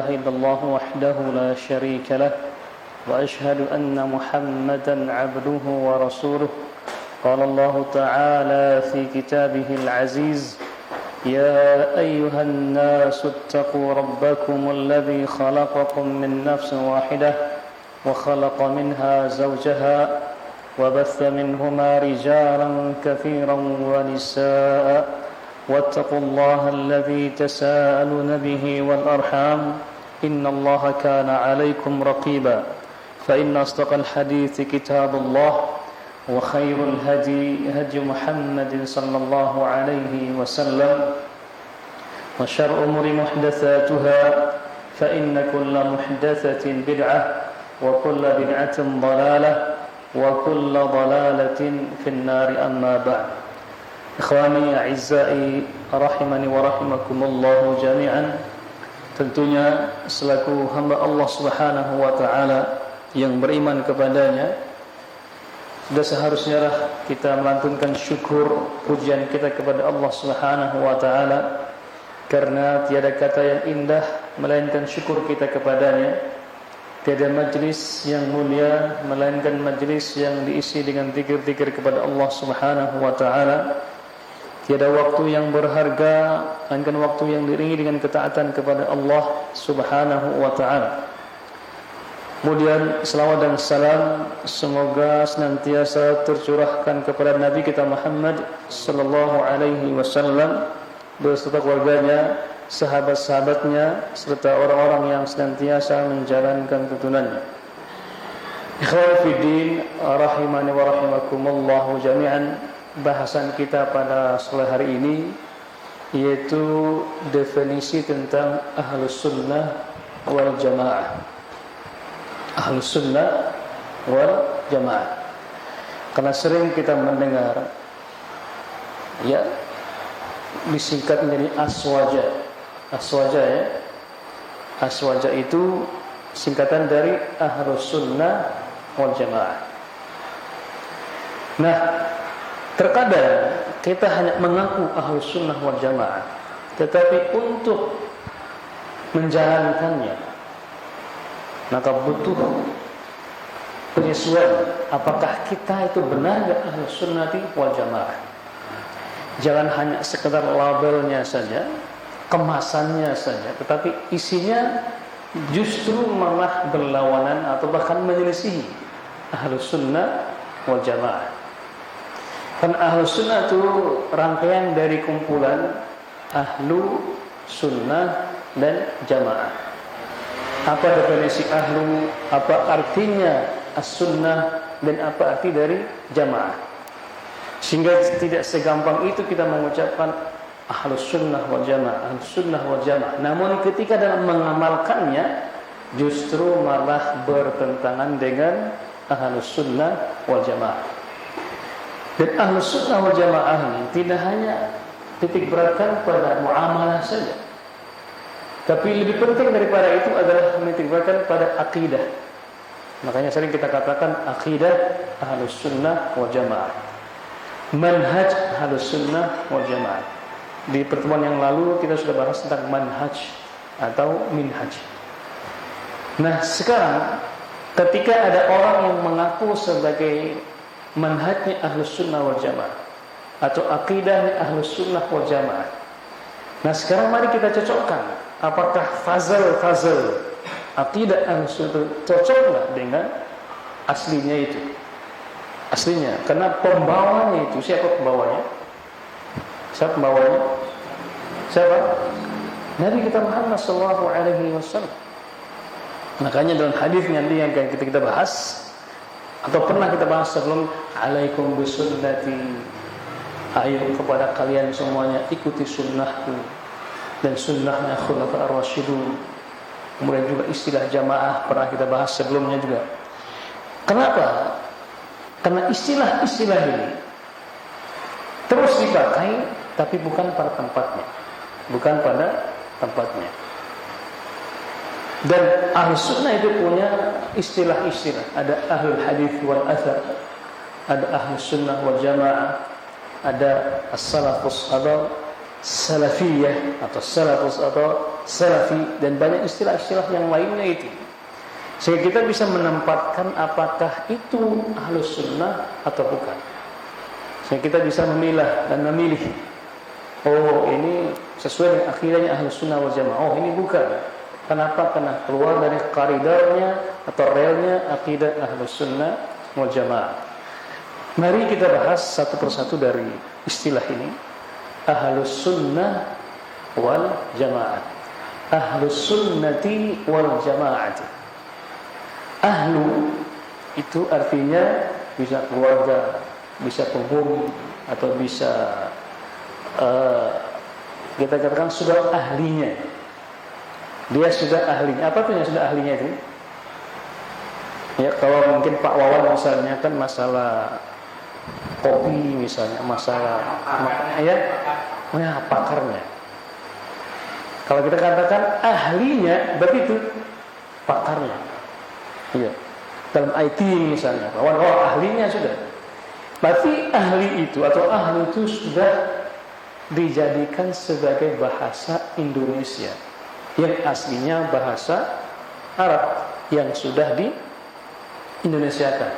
إلا الله وحده لا شريك له وأشهد أن محمدا عبده ورسوله قال الله تعالى في كتابه العزيز يا أيها الناس اتقوا ربكم الذي خلقكم من نفس واحدة وخلق منها زوجها وبث منهما رجالا كثيرا ونساء واتقوا الله الذي تساءلون به والأرحام إن الله كان عليكم رقيبا فإن أصدق الحديث كتاب الله وخير الهدي هدي محمد صلى الله عليه وسلم وشر الأمور محدثاتها فإن كل محدثة بدعة وكل بدعة ضلالة وكل ضلالة في النار أما بعد Ikhwani a'izza'i rahimani wa rahimakumullahu jami'an. Tentunya selaku hamba Allah Subhanahu wa taala yang beriman kepadanya, sudah seharusnya kita melantunkan syukur pujian kita kepada Allah Subhanahu wa taala, karena tiada kata yang indah melainkan syukur kita kepadanya. Tiada majlis yang mulia melainkan majlis yang diisi dengan zikir-zikir kepada Allah Subhanahu wa taala. Tiada waktu yang berharga melainkan waktu yang diiringi dengan ketaatan kepada Allah Subhanahu wa taala. Kemudian selawat dan salam semoga senantiasa tercurahkan kepada Nabi kita Muhammad sallallahu alaihi wasallam beserta keluarganya, sahabat-sahabatnya serta orang-orang yang senantiasa menjalankan tuntunannya. Ikhwan fiddin rahimani wa rahimakumullahu jami'an. Bahasan kita pada sore hari ini yaitu definisi tentang Ahlus Sunnah wal Jamaah. Ahlus Sunnah wal Jamaah. Karena sering kita mendengar ya disingkat menjadi aswaja. Aswaja ya. Aswaja itu singkatan dari Ahlus Sunnah wal Jamaah. Nah, terkadang kita hanya mengaku Ahlus Sunnah wal Jamaah, tetapi untuk menjalankannya maka butuh penyesuaian. Apakah kita itu benar Ahlus Sunnah wal Jamaah? Jangan hanya sekedar labelnya saja, kemasannya saja, tetapi isinya justru malah berlawanan atau bahkan menyelisihi Ahlus Sunnah wal Jamaah. Karena Ahlus Sunnah itu rangkaian dari kumpulan Ahlu Sunnah dan Jamaah. Apa definisi Ahlu, apa artinya As-Sunnah, dan apa arti dari Jamaah. Sehingga tidak segampang itu kita mengucapkan Ahlus Sunnah wal Jamaah, Ahlus Sunnah wal Jamaah. Namun ketika dalam mengamalkannya justru malah bertentangan dengan Ahlus Sunnah wal Jamaah. Dan Ahlus Sunnah wal Jamaah ini tidak hanya titik beratkan pada muamalah saja, tapi lebih penting daripada itu adalah menitik beratkan pada akidah. Makanya sering kita katakan akidah Ahlus Sunnah wal Jamaah, manhaj Ahlus Sunnah wal Jamaah. Di pertemuan yang lalu kita sudah bahas tentang manhaj atau minhaj. Nah sekarang ketika ada orang yang mengaku sebagai manhajnya Ahlus Sunnah wal Jamaah atau akidahnya Ahlus Sunnah wal Jamaah. Nah sekarang mari kita cocokkan, apakah fazal akidah Ahlus Sunnah cocok nggak dengan aslinya itu? Aslinya, karena pembawanya itu siapa pembawanya? Siapa pembawanya? Siapa? Nabi kita Muhammad sallallahu alaihi wasallam. Makanya dalam hadis nanti yang kita bahas atau pernah kita bahas sebelum, alaikum bisunnati, ayo kepada kalian semuanya ikuti sunnahku dan sunnahnya khulafa ar-rasyidun. Kemudian juga istilah jamaah pernah kita bahas sebelumnya juga. Kenapa? Karena istilah-istilah ini terus dipakai tapi bukan pada tempatnya. Bukan pada tempatnya. Dan Ahlus Sunnah itu punya istilah-istilah. Ada Ahlul Hadis wal Athar, ada Ahlus Sunnah wal Jamaah, ada As-Salafus Adal, salafiyah atau salafus atau salafi dan banyak istilah-istilah yang lainnya itu. Sehingga kita bisa menempatkan apakah itu ahlus sunnah atau bukan. Sehingga kita bisa memilah dan memilih. Oh, ini sesuai dengan akidahnya ahlus sunnah wal jamaah. Oh, ini bukan. Kenapa? Karena keluar dari koridornya atau relnya akidah ahlus sunnah wal jamaah. Mari kita bahas satu persatu dari istilah ini. Ahlus sunnah wal jamaah. Ahlus sunnati wal jamaah. Ahlu itu artinya bisa keluarga, bisa penghuni, atau bisa kita katakan sudah ahlinya. Dia sudah ahlinya. Apa tuh yang sudah ahlinya itu? Ya, kalau mungkin Pak Wawan misalnya kan masalah kopi misalnya, masalah pakarnya. Kalau kita katakan ahlinya, berarti itu pakarnya. Iya. Dalam IT misalnya, Wawan ahlinya sudah. Berarti ahli itu atau ahli itu sudah dijadikan sebagai bahasa Indonesia yang aslinya bahasa Arab yang sudah di Indonesiakan.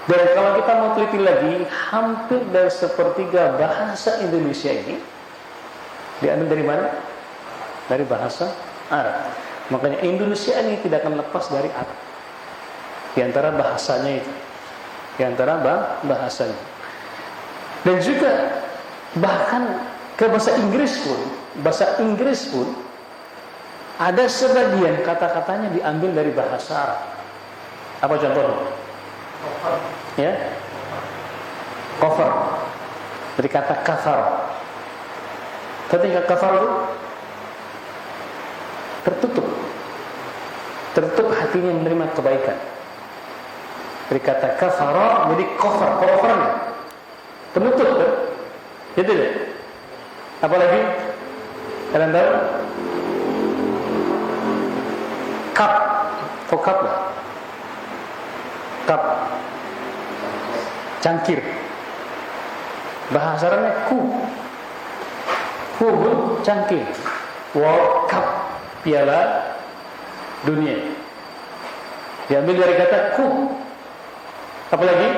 Dan kalau kita mau teliti lagi, hampir dari sepertiga bahasa Indonesia ini diambil dari mana? Dari bahasa Arab. Makanya Indonesia ini tidak akan lepas dari Arab. Di antara bahasanya itu, di antara bahasanya. Dan juga bahkan ke bahasa Inggris pun ada sebagian kata-katanya diambil dari bahasa Arab. Apa contohnya? Ya, cover dari kata kafar. Ketika kafar itu tertutup hatinya menerima kebaikan. Dari kata kafara jadi covernya penutup kan? Gitu ya. Apalagi kalian tahu cup lah. Cup cangkir bahasa Arabnya cangkir. World Cup, piala dunia, diambil dari kata apalagi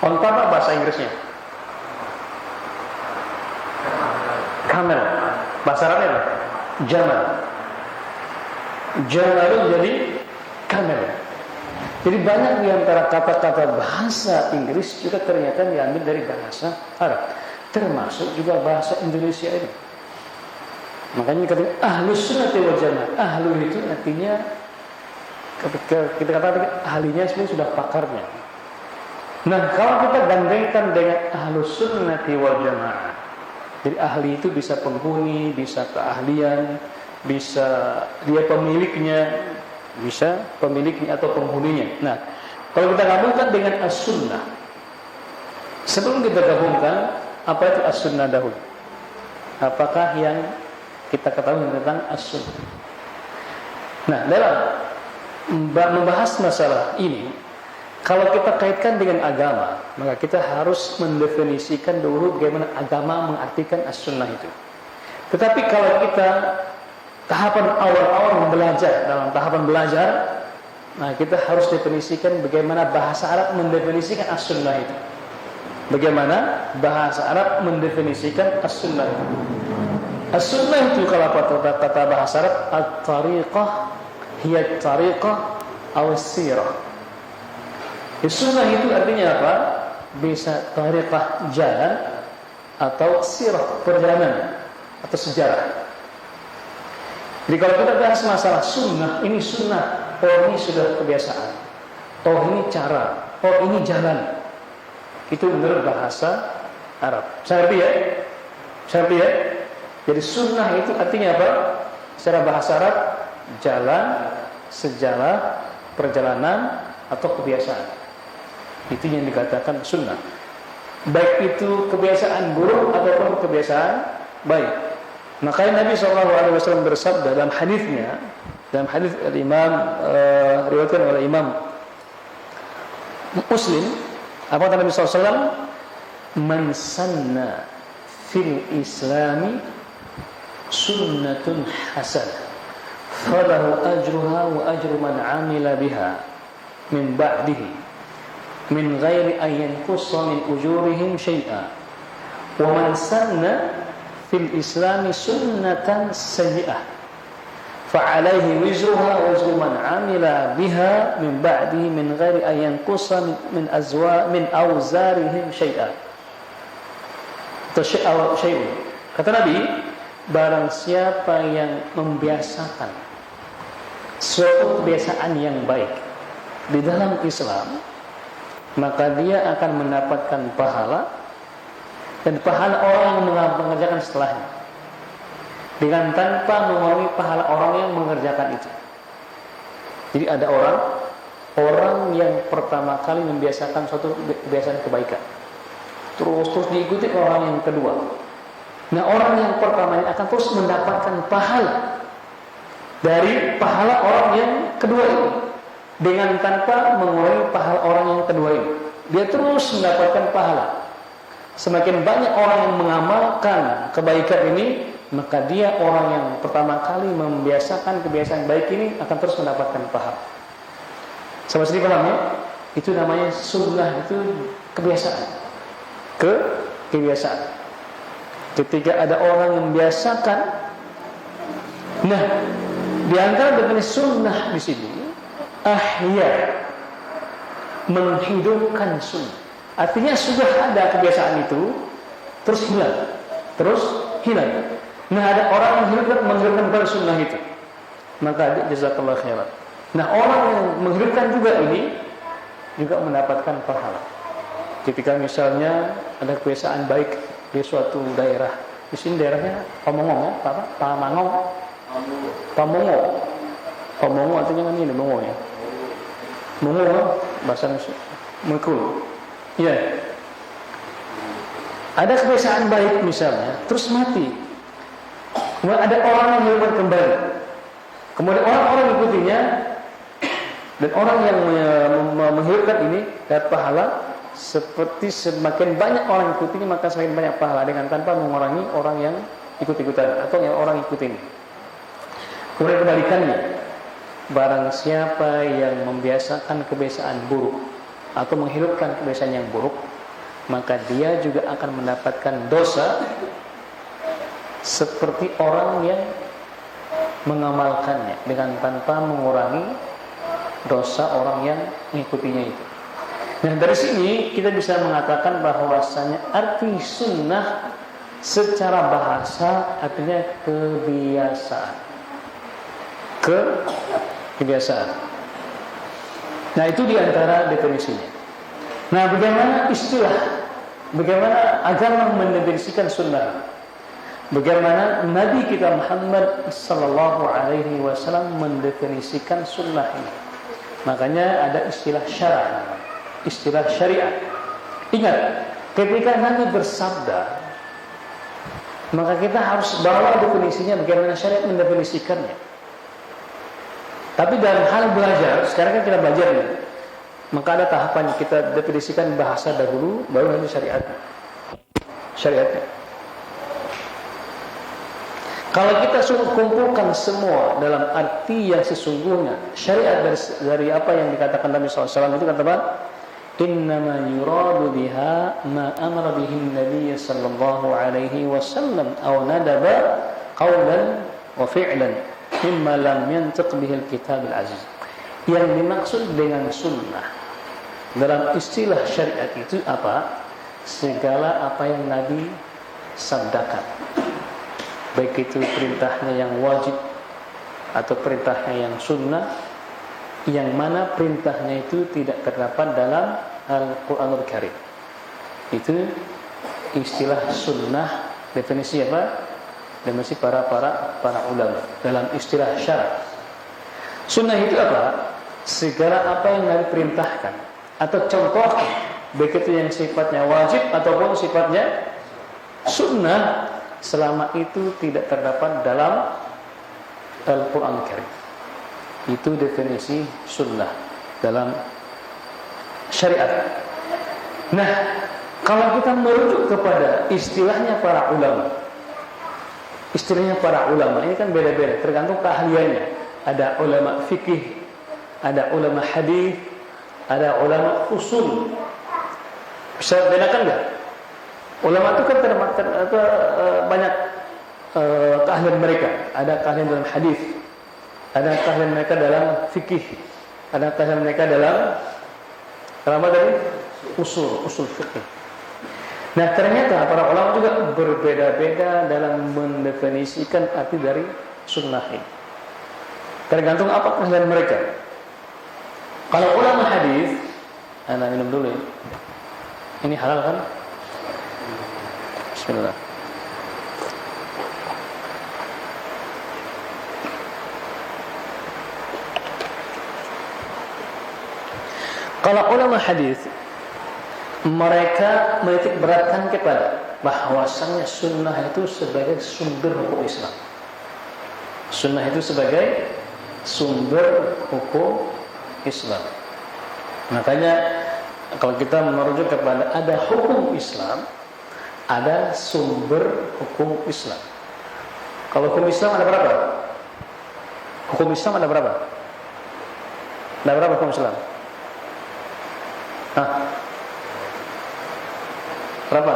onta apa bahasa Inggrisnya? Camel. Bahasa Arabnya apa? Jamal itu jadi camel. Jadi banyak di antara kata-kata bahasa Inggris juga ternyata diambil dari bahasa Arab, termasuk juga bahasa Indonesia ini. Makanya kata ahlus sunnah wal jamaah. Ahlu itu artinya kita katakan ahlinya sebenarnya sudah pakarnya. Nah, kalau kita gandengkan dengan ahlus sunnah wal jamaah, jadi ahli itu bisa penghuni, bisa keahlian, bisa dia pemiliknya atau penghuninya. Nah, kalau kita gabungkan dengan as-sunnah, sebelum kita gabungkan, apa itu as-sunnah dahulu? Apakah yang kita ketahui tentang as-sunnah? Nah, dalam membahas masalah ini, kalau kita kaitkan dengan agama, maka kita harus mendefinisikan dulu bagaimana agama mengartikan as-sunnah itu. Tetapi kalau kita tahapan awal-awal belajar, dalam tahapan belajar, nah kita harus definisikan bagaimana bahasa Arab mendefinisikan as-sunnah itu. Bagaimana bahasa Arab mendefinisikan as-sunnah itu. As-sunnah itu kalau kata bahasa Arab, at-tariqah hiya at-tariqah aw as-sirah. Sunnah itu artinya apa? Bisa tariqah jalan atau sirah perjalanan atau sejarah. Jadi kalau kita bahas masalah sunnah, ini sunnah, oh ini sudah kebiasaan, oh ini cara, oh ini jalan. Itu menurut bahasa Arab. Saya ngerti ya? Jadi sunnah itu artinya apa? Secara bahasa Arab, jalan, sejarah, perjalanan atau kebiasaan. Itu yang dikatakan sunnah. Baik itu kebiasaan buruk ataupun kebiasaan baik. Makanya Nabi SAW bersabda dalam hadisnya, dalam hadis Imam riwayatkan oleh Imam Muslim, apa kata Nabi SAW? Man sanna fil islami sunnatun hasanah falahu ajruha wa ajru man amila biha min ba'dihi min ghairi an yanqussa min ujurihim syai'a wa man sanna fil islami sunnatan sayyi'ah fa'alaihi wizruha wa wizru man amila biha min ba'dihi min ghairi an yanqussa min awzarihim syai'a. Kata Nabi, barang siapa yang membiasakan suatu kebiasaan yang baik di dalam Islam, maka dia akan mendapatkan pahala dan pahala orang yang mengerjakan setelahnya, dengan tanpa mengurangi pahala orang yang mengerjakan itu. Jadi ada orang yang pertama kali membiasakan suatu kebiasaan kebaikan, terus diikuti orang yang kedua. Nah, orang yang pertama ini akan terus mendapatkan pahala dari pahala orang yang kedua ini, dengan tanpa mengurangi pahala orang yang kedua ini. Dia terus mendapatkan pahala. Semakin banyak orang yang mengamalkan kebaikan ini, maka dia orang yang pertama kali membiasakan kebiasaan baik ini akan terus mendapatkan pahala. Sama sekali paham ya? Itu namanya sunnah, itu kebiasaan. Kebiasaan. Ketika ada orang yang membiasakan, nah, di antara definisi sunnah di sini, ahya, menghidupkan sunnah. Artinya sudah ada kebiasaan itu, terus hilang. Nah, ada orang yang menghidupkan sunnah itu, maka jazakallahu khairan. Nah, orang yang menghidupkan juga ini juga mendapatkan pahala. Ketika misalnya ada kebiasaan baik di suatu daerah, di sini daerahnya Pamongo ya, Pamongo artinya kan ini Mongo ya, Mongo bahasa Mekul. Ya, ada kebiasaan baik misalnya, terus mati. Kemudian ada orang yang menghidupkan kembali, kemudian orang-orang ikutinya, dan orang yang menghidupkan ini dapat pahala. Seperti semakin banyak orang ikutinya, maka semakin banyak pahala, dengan tanpa mengurangi orang yang ikut-ikutan atau yang orang ikutin. Kemudian kebalikannya, barang siapa yang membiasakan kebiasaan buruk atau menghidupkan kebiasaan yang buruk, maka dia juga akan mendapatkan dosa seperti orang yang mengamalkannya, dengan tanpa mengurangi dosa orang yang mengikutinya itu. Nah, dari sini kita bisa mengatakan bahwasanya arti sunnah secara bahasa artinya kebiasaan. Kebiasaan. Nah, itu diantara definisinya. Nah, bagaimana agama mendefinisikan sunnah? Bagaimana Nabi kita Muhammad sallallahu alaihi wasallam mendefinisikan sunnah ini? Makanya ada istilah syara'. Istilah syariat. Ingat, ketika Nabi bersabda, maka kita harus bawa definisinya bagaimana syariat mendefinisikannya. Tapi dalam hal belajar, sekarang kan kita belajar nih, maka ada tahapan kita definisikan bahasa dahulu, baru nanti syariatnya. Kalau kita kumpulkan semua dalam arti yang sesungguhnya, syariat dari apa yang dikatakan Nabi SAW itu kata apa? Innama yuradu biha ma amara bihi Nabi sallallahu alaihi wasallam aw nadaba qawlan wa fi'lan mimma lam yantiq bihi al-kitab al-aziz. Yang dimaksud dengan sunnah dalam istilah syariat itu apa? Segala apa yang Nabi sabdakan, baik itu perintahnya yang wajib atau perintahnya yang sunnah, yang mana perintahnya itu tidak terdapat dalam Al-Quranul Karim. Itu istilah sunnah. Definisi apa? Definisi para ulama dalam istilah syara'. Sunnah itu apa? Segala apa yang Nabi perintahkan atau contohkan, baik itu yang sifatnya wajib ataupun sifatnya sunnah, selama itu tidak terdapat dalam Al-Quran Karim. Itu definisi sunnah dalam syariat. Nah, Kalau kita merujuk kepada istilahnya para ulama ini kan beda-beda, tergantung keahliannya. Ada ulama fikih, ada ulama hadis, ada ulama usul. Bisa bedakan nggak? Ulama itu kan banyak keahlian mereka. Ada keahlian dalam hadis, ada keahlian mereka dalam fikih, ada keahlian mereka dalam apa tadi? Usul fikih. Nah, ternyata para ulama juga berbeda-beda dalam mendefinisikan arti dari sunnah ini. Tergantung apa keahlian mereka. Kalau ulama hadis, Anda minum dulu ya. Ini halal kan? Bismillah. Kalau ulama hadis, mereka menitik beratkan kepada bahwasannya sunnah itu sebagai sumber hukum Islam. Sunnah itu sebagai sumber hukum Islam. Makanya kalau kita merujuk kepada ada hukum Islam, ada sumber hukum Islam. Kalau hukum Islam ada berapa? Hukum Islam ada berapa? Ada berapa hukum Islam? Hah? Berapa?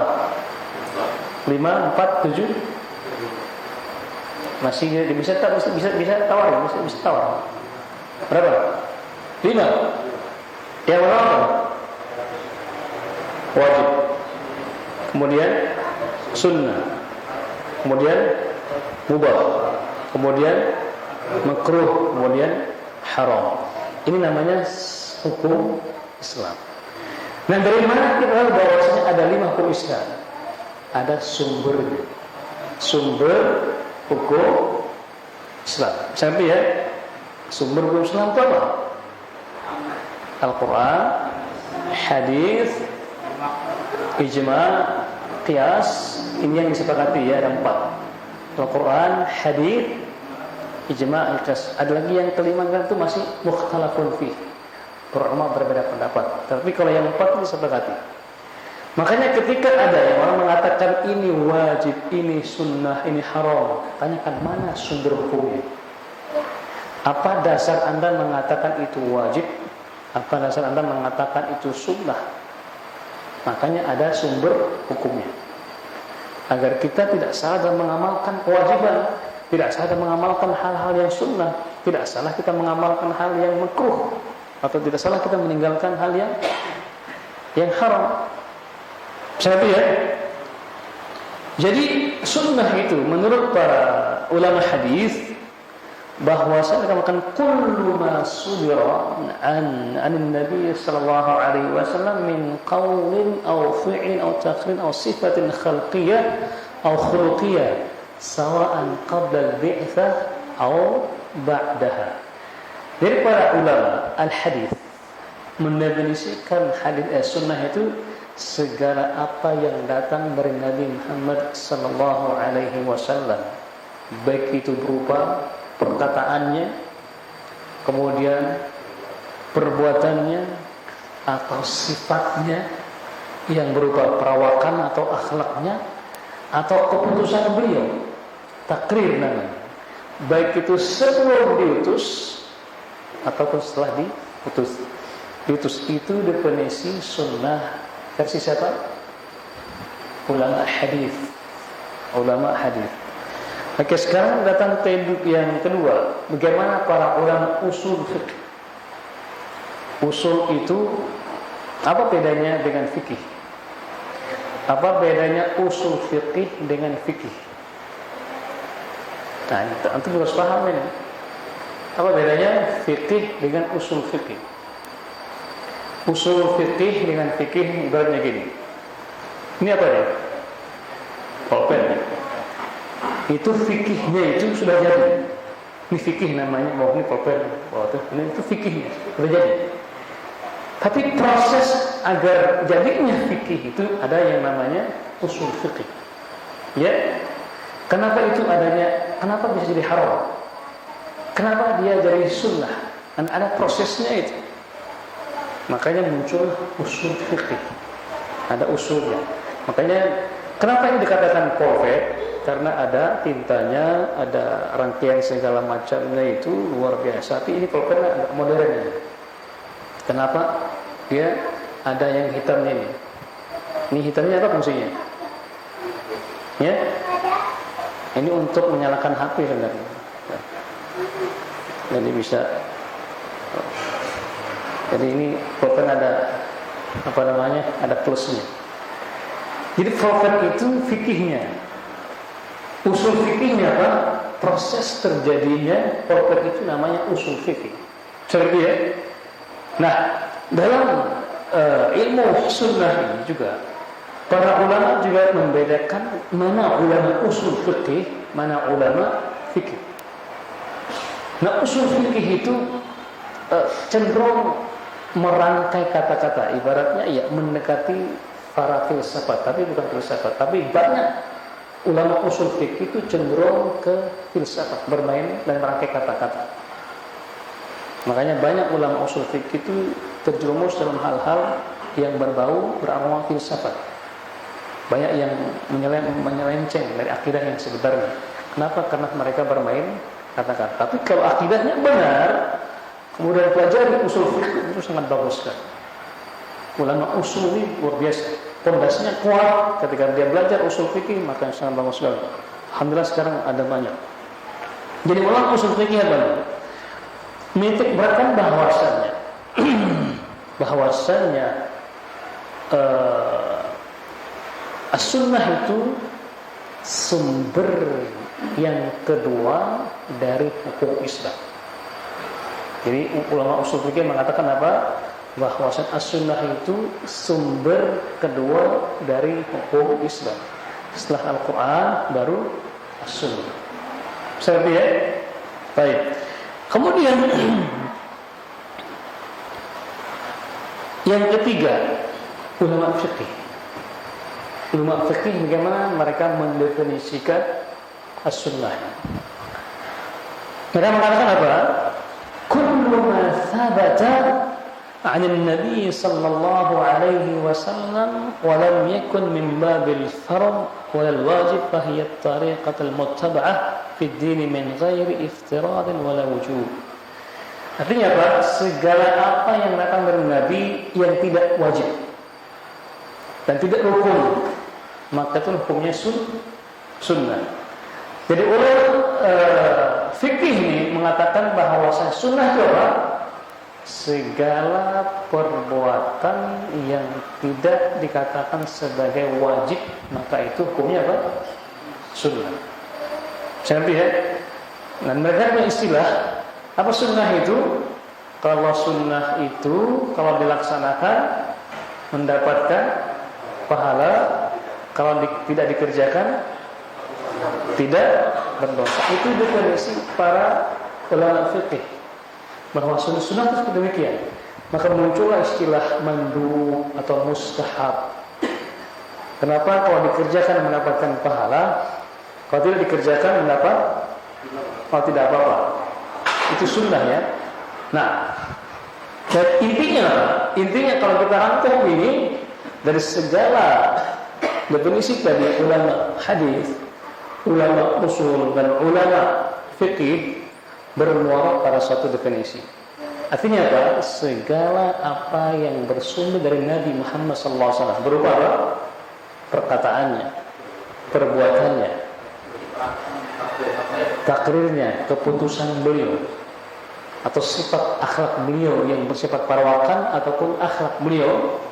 5, 4, 7? Masih bisa tawar, bisa tawar. Berapa? 5. Yang berapa? Wajib. Kemudian sunnah. Kemudian mubah. Kemudian makruh. Kemudian haram. Ini namanya hukum Islam. Nah, dari mana kita tahu bahwasanya ada 5 hukum Islam? Ada sumbernya. Sumber hukum Islam. Sampai ya, sumber hukum Islam itu apa? Al-Quran, hadis, ijma, qiyas. Ini yang disepakati ya, ada 4. Al-Quran, hadis, ijma, qiyas. Ada lagi yang kelima kan itu masih mukhtalafun fih. Ulama berbeda pendapat. Tapi kalau yang 4 ini disepakati. Makanya ketika ada yang orang mengatakan ini wajib, ini sunnah, ini haram, tanyakan mana sumber hukumnya. Apa dasar Anda mengatakan itu wajib? Apa dasar Anda mengatakan itu sunnah? Makanya ada sumber hukumnya. Agar kita tidak salah dalam mengamalkan kewajiban, tidak salah dalam mengamalkan hal-hal yang sunnah, tidak salah kita mengamalkan hal yang makruh, atau tidak salah kita meninggalkan hal yang haram. Siapa ya? Jadi sunnah itu menurut para ulama hadis bahwasanya dikatakan kullu ma sudira an Nabi sallallahu alaihi wasallam min qaulin aw fi'lin aw taqrin aw sifatin khalqiyyah aw khuluqiyyah sawa'an qabla al-bi'tsah aw ba'daha. Dari para ulama al-hadis mendefinisikan sunnah itu segala apa yang datang dari Nabi Muhammad sallallahu alaihi wasallam, baik itu berupa perkataannya, kemudian perbuatannya, atau sifatnya yang berupa perawakan atau akhlaknya, atau keputusan beliau, takrir namanya, baik itu sebelum diutus ataupun setelah diutus. Itu definisi sunnah versi siapa? Ulama hadis. Ulama hadis. Oke, sekarang datang ke yang kedua. Bagaimana para ulama usul fikih? Usul itu apa bedanya dengan fikih? Apa bedanya usul fikih dengan fikih? Nah, itu harus paham ini. Apa bedanya fikih dengan usul fikih? Usul fikih dengan fikih ibaratnya gini. Ini apa ya? Pulpen. Itu fikihnya itu sudah jadi. Ini fikih namanya, ini pulpen. Ini itu fikihnya sudah jadi. Tapi proses agar jadinya fikih itu ada yang namanya usul fikih. Ya. Kenapa itu adanya? Kenapa bisa jadi haram? Kenapa dia jadi sunnah? Dan ada prosesnya itu. Makanya muncul usul fikih. ada usulnya. Makanya kenapa ini dikatakan polvet? Karena ada tintanya, ada rangkaian segala macamnya, itu luar biasa. Tapi ini polvet agak modern ya. Kenapa? Dia ada yang hitamnya ini. Ini hitamnya apa fungsinya? Ya? Ini untuk menyalakan HP sebenarnya. Jadi bisa. Jadi ini polvet ada apa namanya? Ada plusnya. Jadi polvet itu fikihnya. Usul fikihnya apa? Proses terjadinya polvet itu namanya usul fikih. Seperti ya. Nah, dalam ilmu sunnah ini juga para ulama juga membedakan mana ulama usul fikih, mana ulama fikih. Nah, usul fikih itu cenderung merangkai kata-kata, ibaratnya ya mendekati para filsafat, tapi bukan filsafat, tapi banyak ulama usul fikih itu cenderung ke filsafat, bermain dan merangkai kata-kata. Makanya banyak ulama usul fikih itu terjerumus dalam hal-hal yang berbau beraroma filsafat. Banyak yang menyelenceng dari akidah yang sebenarnya. Kenapa? Karena mereka bermain kata-kata. Tapi kalau akidahnya benar, kemudian pelajari usul fikih, itu sangat bagus kan. Ulama usul ini luar biasa. Pondasinya kuat. Ketika dia belajar usul fikih, maka sangat bagus sekali. Alhamdulillah sekarang ada banyak. Jadi ulama usul fikih apa? Menitik beratkan bahwasannya as-sunnah itu sumber yang kedua dari hukum Islam. Jadi ulama usul fikih mengatakan apa? Bahwasan as-sunnah itu sumber kedua dari hukum Islam. Setelah Al-Quran baru as-sunnah. Seperti ya? Baik. Kemudian yang ketiga, ulama fikih. Ulama fikih bagaimana mereka mendefinisikan as-sunnah. Mereka mengatakan apa? Kullu ma thabata 'an an-nabi sallallahu alaihi wasallam wa lam yakun min babil fard wal wajib fa hiya at-tariqatul muttaba'ah fi ad-din min ghairi iftirad wala wujub. Artinya apa? Segala apa yang datang dari Nabi yang tidak wajib dan tidak rukun, maka itu hukumnya sunnah. Jadi ulama fikih ini mengatakan bahwa sunnah itu apa? Segala perbuatan yang tidak dikatakan sebagai wajib, maka itu hukumnya apa? Sunnah. Saya lihat. Dan mereka punya istilah apa sunnah itu? Kalau sunnah itu kalau dilaksanakan mendapatkan pahala, kalau tidak dikerjakan tidak berdosa. Itu definisi para ulama fikih bahwa sunnah itu demikian. Maka muncullah istilah mandu atau mustahab. Kenapa? Kalau dikerjakan mendapatkan pahala, kalau tidak dikerjakan mendapat tidak apa-apa. Itu sunnah ya. Nah, dan intinya apa? Intinya kalau kita rangkum ini dari segala definisi tadi ulama hadis, ulama usul dan ulama fikih bermuara pada suatu definisi. Artinya apa? Segala apa yang bersumber dari Nabi Muhammad SAW berupa apa? Perkataannya, perbuatannya, takrirnya, keputusan beliau, atau sifat akhlak beliau yang bersifat parawakan ataupun akhlak beliau,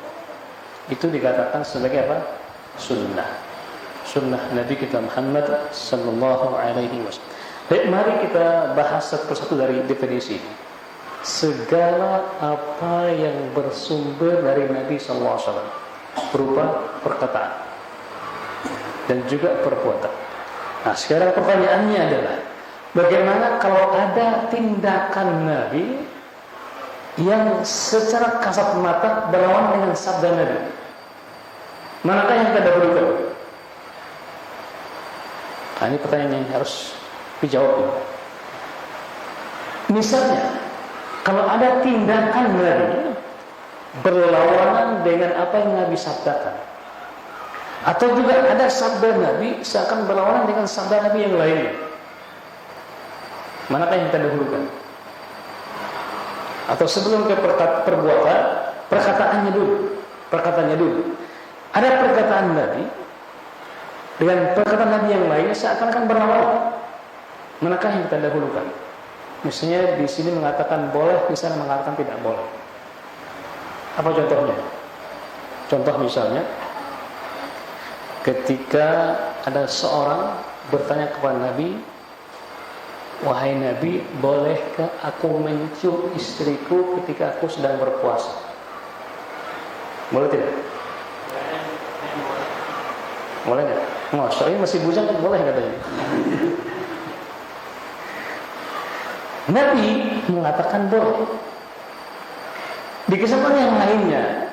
itu dikatakan sebagai apa? Sunnah. Sunnah Nabi kita Muhammad sallallahu alaihi wasallam. Baik, mari kita bahas satu persatu dari definisi. Segala apa yang bersumber dari Nabi sallallahu alaihi wasallam berupa perkataan dan juga perbuatan. Nah, sekarang pertanyaannya adalah bagaimana kalau ada tindakan Nabi yang secara kasat mata berlawan dengan sabda Nabi? Manakah yang kita dahulukan? Nah, ini pertanyaan yang harus dijawab. Misalnya, kalau ada tindakan Nabi berlawanan dengan apa yang Nabi sabdakan, atau juga ada sabda Nabi seakan berlawanan dengan sabda Nabi yang lainnya. Manakah yang kita dahulukan? Atau sebelum ke perbuatan, perkataannya dulu. Ada perkataan Nabi dengan perkataan Nabi yang lainnya seakan-akan berlawanan. Manakah yang kita dahulukan? Misalnya di sini mengatakan boleh, di sana mengatakan tidak boleh. Apa contohnya? Contoh misalnya, ketika ada seorang bertanya kepada Nabi, wahai Nabi, bolehkah aku mencium istriku ketika aku sedang berpuasa? Boleh tidak? Boleh nggak? Soalnya masih bujang, boleh katanya. Nabi mengatakan boleh. Di kesempatan yang lainnya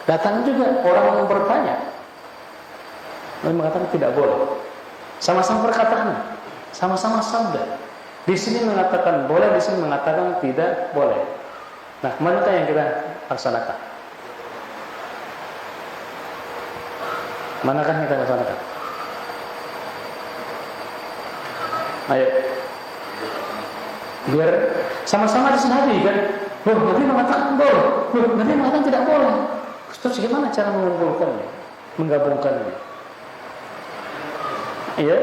datang juga orang yang bertanya, Nabi mengatakan tidak boleh. Sama-sama perkataan, sama-sama sabda. Di sini mengatakan boleh, di sini mengatakan tidak boleh. Nah, manakah yang kita laksanakan? Manakah yang kita laksanakan? Ayo, biar sama-sama disenangi kan? Nabi mengatakan boleh, Nabi mengatakan tidak boleh. Terus gimana cara mengumpulkannya, menggabungkannya? Iya.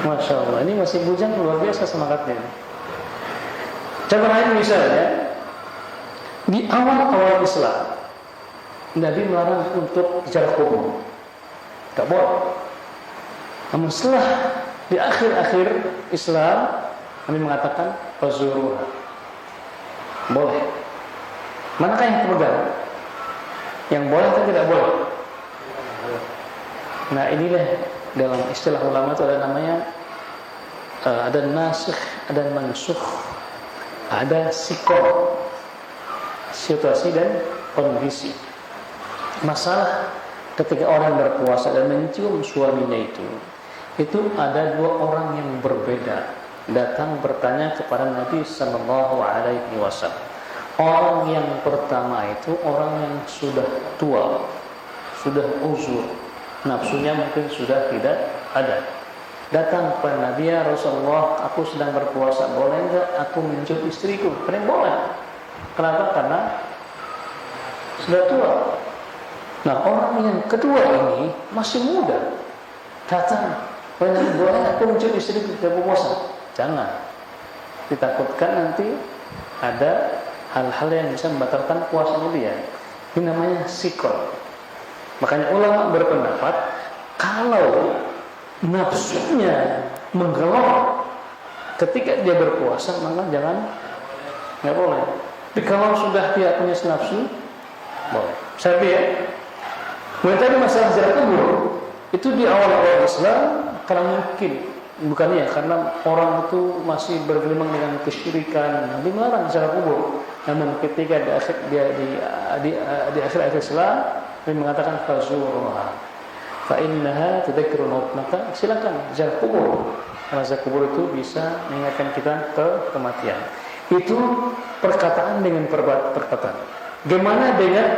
Masya Allah, ini masih bujang luar biasa semangatnya. Contoh lain misalnya, di awal-awal Islam, Nabi melarang untuk jarak kubur, tidak boleh. Namun setelah di akhir-akhir Islam, Nabi mengatakan fazuruha, boleh. Manakah yang pegang? Yang boleh atau tidak boleh? Nah, inilah dalam istilah ulama itu ada namanya ada nasikh, ada mansukh, ada sikon, situasi dan kondisi. Masalah ketika orang berpuasa dan mencium suaminya itu ada dua orang yang berbeda datang bertanya kepada Nabi Sallallahu Alaihi Wasallam. Orang yang pertama itu orang yang sudah tua, sudah uzur, nafsunya mungkin sudah tidak ada. Datang kepada Nabi, ya Rasulullah, aku sedang berpuasa, boleh enggak aku mencium istriku? Karena boleh. Kenapa? Karena sudah tua. Nah, orang yang kedua ini masih muda. Datang, boleh aku mencium istriku ketika berpuasa? Jangan. Ditakutkan nanti ada hal-hal yang bisa membatalkan puasa dia. Ini namanya sikol. Makanya ulama berpendapat kalau nafsunya menggelap ketika dia berpuasa, maka nggak boleh. Tapi kalau sudah dia punya nafsu, boleh. Saya ya. Kemudian tadi masalah jarak kubur itu di awal-awal Islam karena mungkin bukannya karena orang itu masih bergelimang dengan kesyirikan, Nabi melarang jarak kubur. Namun ketika di akhir-akhir Islam, Nabi mengatakan fazuruha fa innaha tudzakkirul maut, maka silakan ziarah kubur. Karena ziarah kubur itu bisa mengingatkan kita ke kematian. Itu perkataan dengan perkataan. Gimana dengan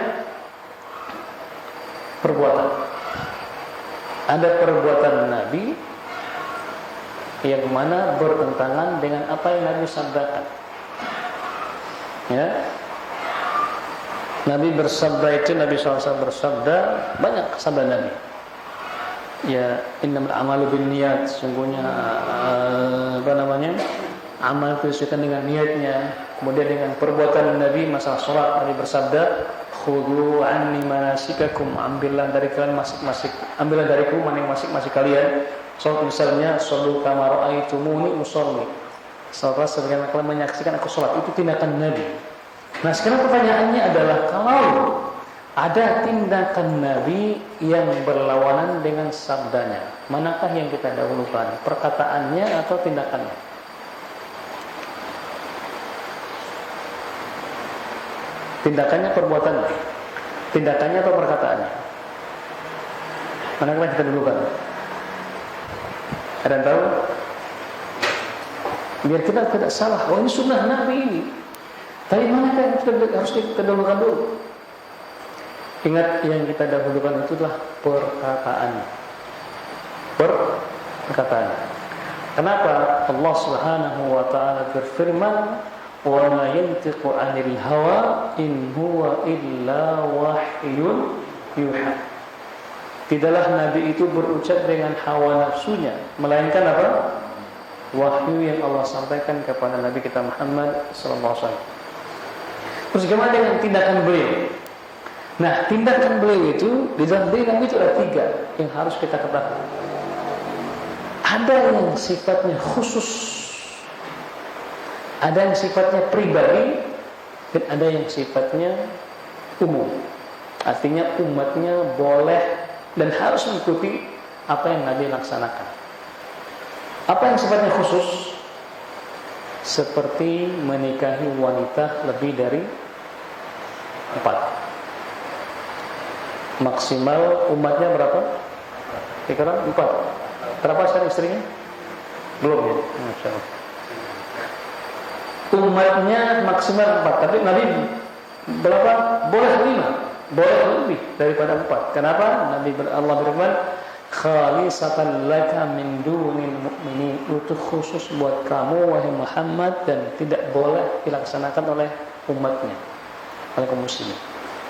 perbuatan? Ada perbuatan Nabi yang mana bertentangan dengan apa yang Nabi sabdakan. Ya, Nabi bersabda itu, Nabi SAW bersabda, banyak sabda Nabi. Ya, innamal a'malu binniyat, sungguhnya amal itu disesuaikan dengan niatnya. Kemudian dengan perbuatan Nabi masalah sholat, Nabi bersabda, khudhu anni manasikakum, ambillah dari kalian masing-masing, ambillah dariku masing-masing kalian. Sholat misalnya, shollu kama ra'aitumuni usolli, sholat sebagaimana kalian menyaksikan aku sholat. Itu tindakan Nabi. Nah, sekarang pertanyaannya adalah, kalau ada tindakan Nabi yang berlawanan dengan sabdanya, manakah yang kita dahulukan? Perkataannya atau tindakannya? Tindakannya, perbuatannya, tindakannya atau perkataannya? Manakah yang kita dahulukan? Ada yang tahu? biar kita tidak salah. Oh, ini sunnah Nabi ini. Tapi mana yang harus kita dahulukan dulu? Ingat, yang kita dahulukan itu adalah perkataan. Perkataan. Kenapa Allah Subhanahu wa taala berfirman, "Wa ma yantiqu 'anil hawa in huwa illa wahyun yuha." Tidaklah Nabi itu berucap dengan hawa nafsunya, melainkan apa? Wahyu yang Allah sampaikan kepada Nabi kita Muhammad sallallahu alaihi wasallam. Terus bagaimana dengan tindakan beliau? Nah, tindakan beliau itu di dalam diri Nabi itu ada 3 yang harus kita ketahui. Ada yang sifatnya khusus, ada yang sifatnya pribadi, dan ada yang sifatnya umum. Artinya umatnya boleh dan harus mengikuti apa yang Nabi laksanakan. Apa yang sifatnya khusus? Seperti menikahi wanita lebih dari 4. Maksimal umatnya berapa? Kira-kira 4. Berapa sekarang istrinya? Belum ya? Masya Allah. Umatnya maksimal 4. Tapi Nabi berapa? Boleh 5. Boleh lebih daripada 4. Kenapa? Allah berfirman, khalisatan laka min dunil mu'minin. Itu khusus buat kamu wahai Muhammad, dan tidak boleh dilaksanakan oleh umatnya, oleh kaum muslimin.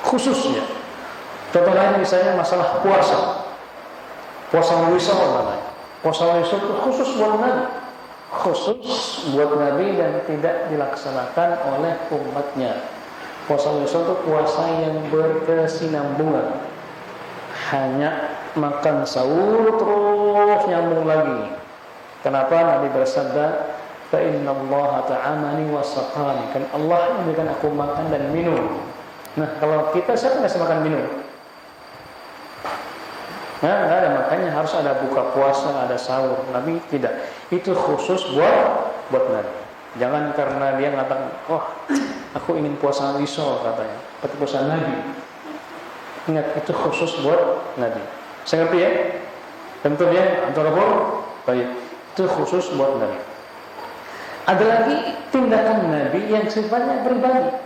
Khususnya. Contoh lain misalnya masalah puasa. Puasa wisal namanya. Puasa wisal itu khusus buat Nabi. Khusus buat Nabi dan tidak dilaksanakan oleh umatnya. Puasa wisal itu puasa yang berkesinambungan. Hanya makan sahur terus nyambung lagi. Kenapa Nabi bersabda, "Fa innallaha ta'amani wa saqani." Kan Allah memberikan aku makan dan minum. Nah, kalau kita siapa nggak makan minum? Nah, nggak ada, makanya harus ada buka puasa, ada sahur. Nabi tidak. Itu khusus buat Nabi. Jangan karena dia mengatakan, "Oh, aku ingin puasa wisol," katanya. Seperti puasa Nabi. Ingat, itu khusus buat Nabi. Saya ngerti ya? Tentu ya, antara baik. Itu khusus buat Nabi. Ada lagi tindakan Nabi yang sifatnya pribadi.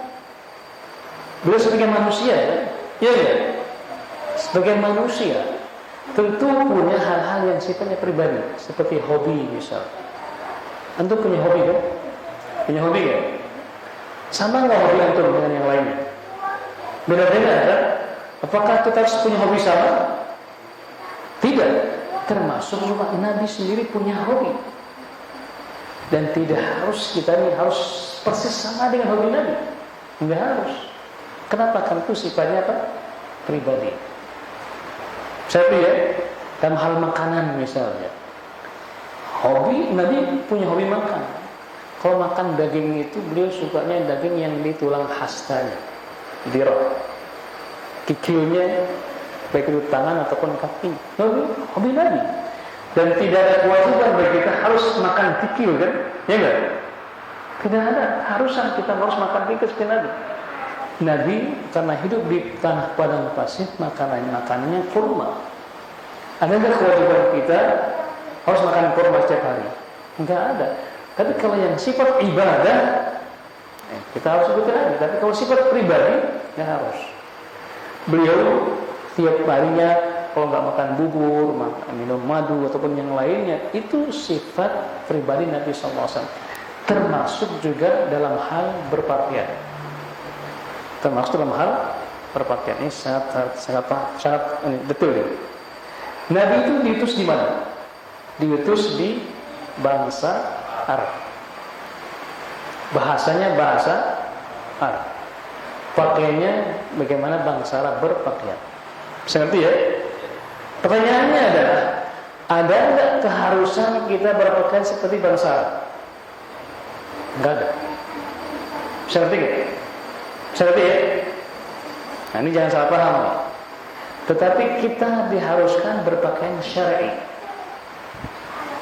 Beliau sebagai manusia ya. Iya ya. Sebagai manusia tentu punya hal-hal yang sifatnya pribadi, seperti hobi misal. Antum punya hobi kan? Punya hobi kan? Sama nggak hobi antum dengan yang lainnya? Beda-beda kan? Apakah kita harus punya hobi sama? Tidak. Termasuk juga Nabi sendiri punya hobi. Dan tidak harus kita ini harus persis sama dengan hobi Nabi. Enggak harus. Kenapa? Karena itu sifatnya apa? Pribadi. Saya lihat dalam hal makanan misalnya. Hobi, Nabi punya hobi makan. Kalau makan daging itu beliau sukanya daging yang di tulang hastanya, dirah, kikilnya, baik itu tangan ataupun kaki. Hobi Nabi. Dan tidak ada kewajiban bagi kita harus makan kikil kan? Ya enggak? Tidak ada harusan kita harus makan kikil seperti Nabi. Nabi karena hidup di tanah padang pasir, makanannya kurma. Ada nggak kewajiban kita harus makan kurma setiap hari? Enggak ada. Tapi kalau yang sifat ibadah, kita harus ikuti lagi. Tapi kalau sifat pribadi, nggak harus. Beliau tiap harinya kalau nggak makan bubur, minum madu ataupun yang lainnya, itu sifat pribadi Nabi SAW. Termasuk juga dalam hal berpakaian. Termasuk dalam hal berpakaian. Ini sangat betul ya. Nabi itu diutus di mana? Diutus di bangsa Arab. Bahasanya bahasa Arab. Pakaiannya bagaimana bangsa Arab berpakaian. Bisa ngerti ya? Pertanyaannya adalah, ada enggak keharusan kita berpakaian seperti bangsa Arab? Enggak ada. Bisa ngerti enggak? Bisa ngerti ya? Nah, ini jangan salah paham nih. Tetapi kita diharuskan berpakaian syar'i.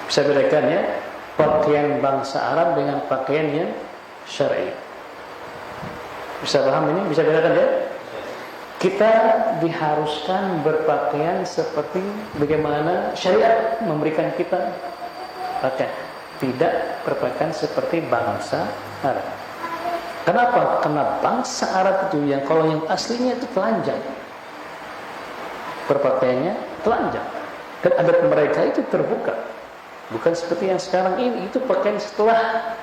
Bisa bedakan ya, pakaian bangsa Arab dengan pakaian yang syar'i. Bisa paham ini? Bisa bedakan ya? Kita diharuskan berpakaian seperti bagaimana syariat memberikan kita pakaian. tidak berpakaian seperti bangsa Arab. Kenapa? Karena bangsa Arab itu yang kalau yang aslinya itu telanjang, berpakaiannya telanjang, dan adat mereka itu terbuka, bukan seperti yang sekarang ini. Itu pakaian setelah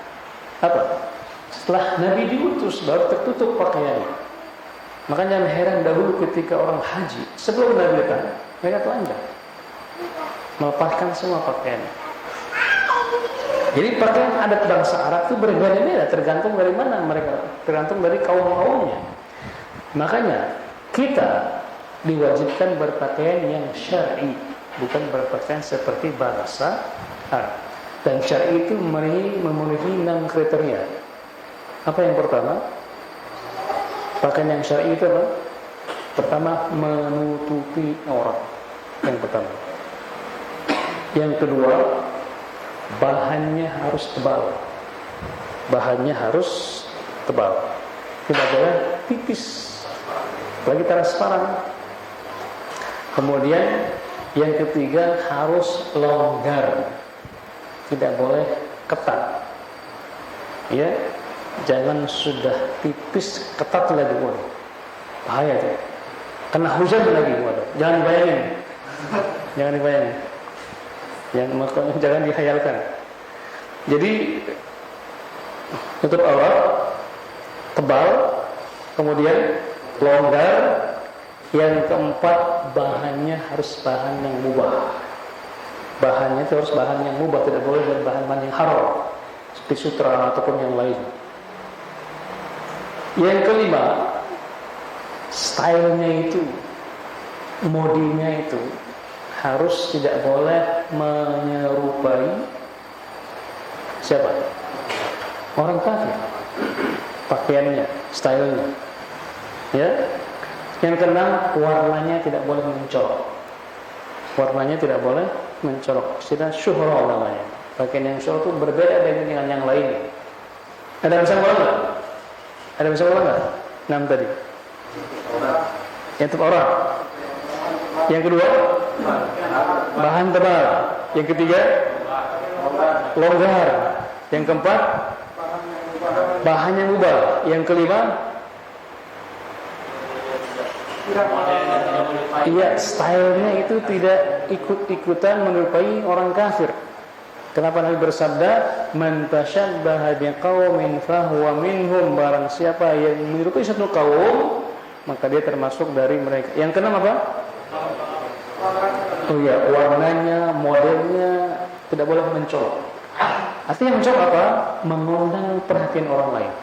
apa? Setelah Nabi diutus baru tertutup pakaiannya. Makanya heran dahulu ketika orang haji sebelum Nabi datang, mereka telanjang, melepaskan semua pakaiannya. Jadi pakaian adat bangsa Arab itu berbeda-beda, tergantung dari mana mereka, tergantung dari kaum-kaumnya. Makanya kita diwajibkan berpakaian yang syar'i, bukan berpakaian seperti bangsa Arab. Dan syar'i itu memenuhi 6 kriteria. Apa yang pertama? Pakaian yang syar'i itu apa? Pertama, menutupi aurat. Yang pertama. Yang kedua, bahannya harus tebal. Bahannya harus tebal. Tidak boleh tipis, lagi transparan. Kemudian yang ketiga harus longgar, tidak boleh ketat. Ya, jangan sudah tipis ketat lagi, waduh, bahaya tuh. Kena hujan lagi, waduh. Jangan bayangin, jangan dibayangin. Jangan dihayalkan. Jadi tutup aurat, tebal, kemudian longgar. Yang keempat, bahannya harus bahan yang mubah. Bahannya itu harus bahan yang mubah, tidak boleh bahan-bahan yang haram seperti sutra ataupun yang lain. Yang kelima, stylenya itu, modinya itu harus tidak boleh menyerupai siapa? Orang kafir. Pakaiannya, stylenya. Ya. Yang keenam, warnanya tidak boleh mencolok. Warnanya tidak boleh mencolok. Sudah syuhra namanya. Pakaian yang syuhra itu berbeda dengan yang lainnya. Ada bisa ulang nggak? Ada bisa ulang nggak? 6 tadi. Yang tebal orang. Yang kedua, bahan tebal. Yang ketiga, longgar. Yang keempat, bahan yang mubah. Yang kelima, iya, stylenya itu tidak ikut-ikutan menyerupai orang kafir. Kenapa Nabi bersabda, "Man tashabbaha biqaumin fahuwa minhum." Barang siapa yang menyerupai satu kaum, maka dia termasuk dari mereka. Yang keenam apa? Oh iya, warnanya, modelnya tidak boleh mencolok. Artinya mencolok apa? Mengundang perhatian orang lain.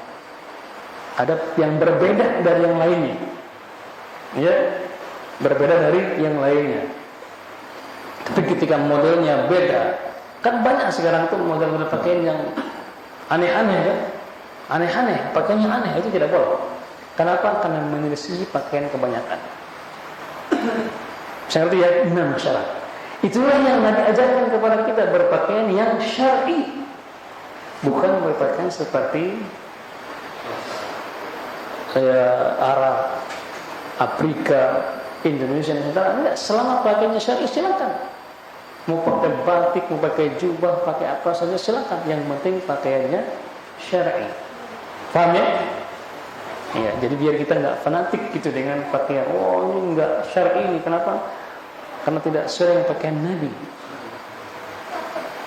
Ada yang berbeda dari yang lainnya. Ya, berbeda dari yang lainnya. Tapi ketika modelnya beda, kan banyak sekarang tuh model-model pakaian yang aneh-aneh, kan? Aneh-aneh, pakaiannya aneh, itu tidak boleh. Kenapa? Karena menyelisih pakaian kebanyakan. Saya ngerti ya, 6 syarat. Itulah yang Nabi ajarkan kepada kita, berpakaian yang syar'i, bukan berpakaian seperti kayak Arab, Afrika, Indonesia, enggak. Selama pakaiannya syar'i silakan. Mau pakai batik, mau pakai jubah, pakai apa saja silakan. Yang penting pakaiannya syar'i. Paham ya? Ya, jadi biar kita enggak fanatik gitu dengan pakaian. Oh, ini enggak syar'i ini. Kenapa? Karena tidak sesuai dengan pakaian Nabi.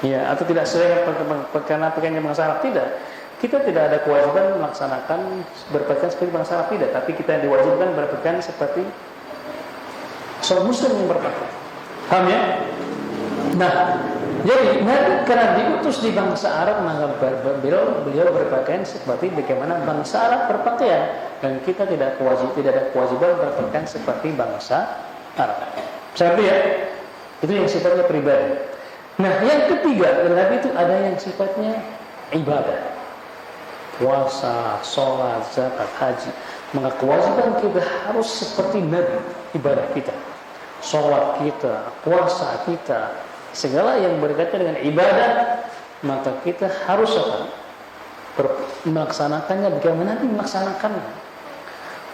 Ya, atau tidak sesuai dengan pakaian bangsa Arab, tidak. Kita tidak ada kewajiban melaksanakan berpakaian seperti bangsa Arab, tidak, tapi kita diwajibkan berpakaian seperti seorang muslim yang berpakaian. Paham ya? Nah, jadi Nabi karena diutus di bangsa Arab, maka beliau berpakaian seperti bagaimana bangsa Arab berpakaian, dan kita tidak ada kewajiban berpakaian seperti bangsa Arab. Seperti ya? Itu yang sifatnya pribadi. Nah, yang ketiga, Nabi itu ada yang sifatnya ibadah. Puasa, sholat, zakat, haji. Maka kewajiban kita harus seperti Nabi, ibadah kita, sholat kita, puasa kita, segala yang berkaitan dengan ibadah, maka kita harus melaksanakannya bagaimana Nabi melaksanakannya.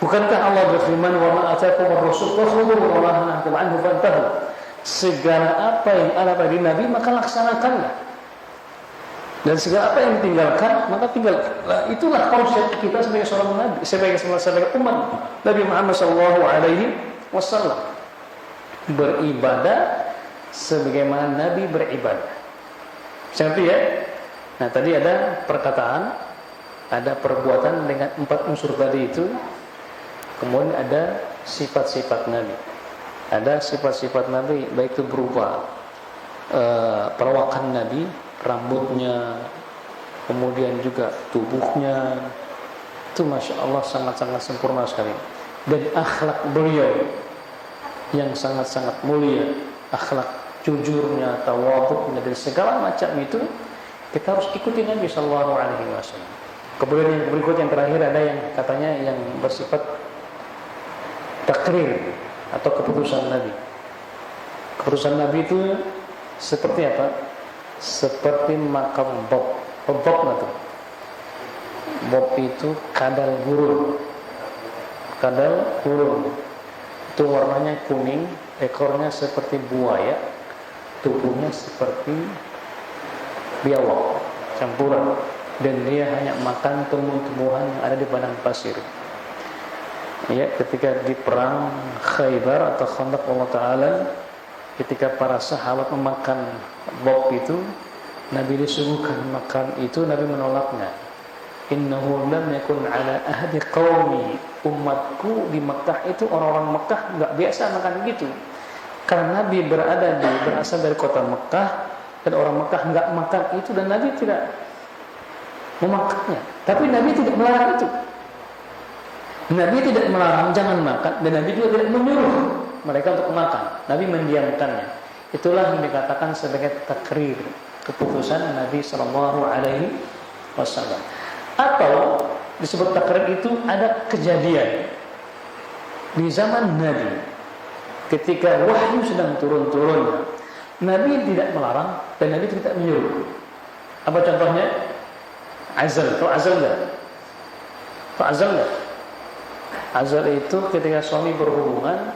Bukankah Allah berfirman, "Wa ma ataakum ar-rasul fakhudhuhu wa ma nahakum anhu fantahu." Segala apa yang ada pada Nabi maka laksanakanlah. Dan segala apa yang ditinggalkan, maka tinggal. Nah, itulah konsep kita sebagai seorang nabi, sebagai umat Nabi Muhammad SAW. Beribadah sebagaimana Nabi beribadah. Seperti ya. Nah, tadi ada perkataan, ada perbuatan dengan 4 unsur tadi itu. Kemudian ada sifat-sifat Nabi. Ada sifat-sifat Nabi, baik itu berupa perawakan Nabi, rambutnya, kemudian juga tubuhnya, itu masya Allah sangat-sangat sempurna sekali. Dan akhlak beliau yang sangat-sangat mulia, akhlak jujurnya, tawadhu'nya, dan segala macam itu kita harus ikuti Nabi Sallallahu Alaihi Wasallam. Kemudian yang berikut yang terakhir ada yang katanya yang bersifat takrir atau keputusan Nabi. Keputusan Nabi itu seperti apa? Seperti makam bob. Bob itu. Bob itu kadal burung. Kadal burung. Itu warnanya kuning, ekornya seperti buaya, tubuhnya seperti biawak, campuran, dan dia hanya makan tumbuh-tumbuhan yang ada di padang pasir. Ya, ketika di perang Khaybar atau Khandaq Allah Ta'ala, ketika para sahabat memakan bob itu, Nabi disuguhkan makan itu, Nabi menolaknya. Innahu lam yakun ala ahdi qaumi, umatku di Mekah itu, orang-orang Mekah enggak biasa makan begitu. Karena Nabi berasal dari kota Mekah, dan orang Mekah enggak makan itu, dan Nabi tidak memakannya. Tapi Nabi tidak melarang itu. Nabi tidak melarang jangan makan, dan Nabi juga tidak menyuruh mereka untuk makan. Nabi mendiamkannya. Itulah yang dikatakan sebagai takrir, keputusan Nabi Sallallahu Alaihi Wasallam. Atau disebut takrir itu ada kejadian di zaman Nabi ketika wahyu sedang turun-turun, Nabi tidak melarang dan Nabi tidak menyuruh. Apa contohnya? Azal. Tahu azal enggak? Tahu azal enggak? Azal itu ketika suami berhubungan,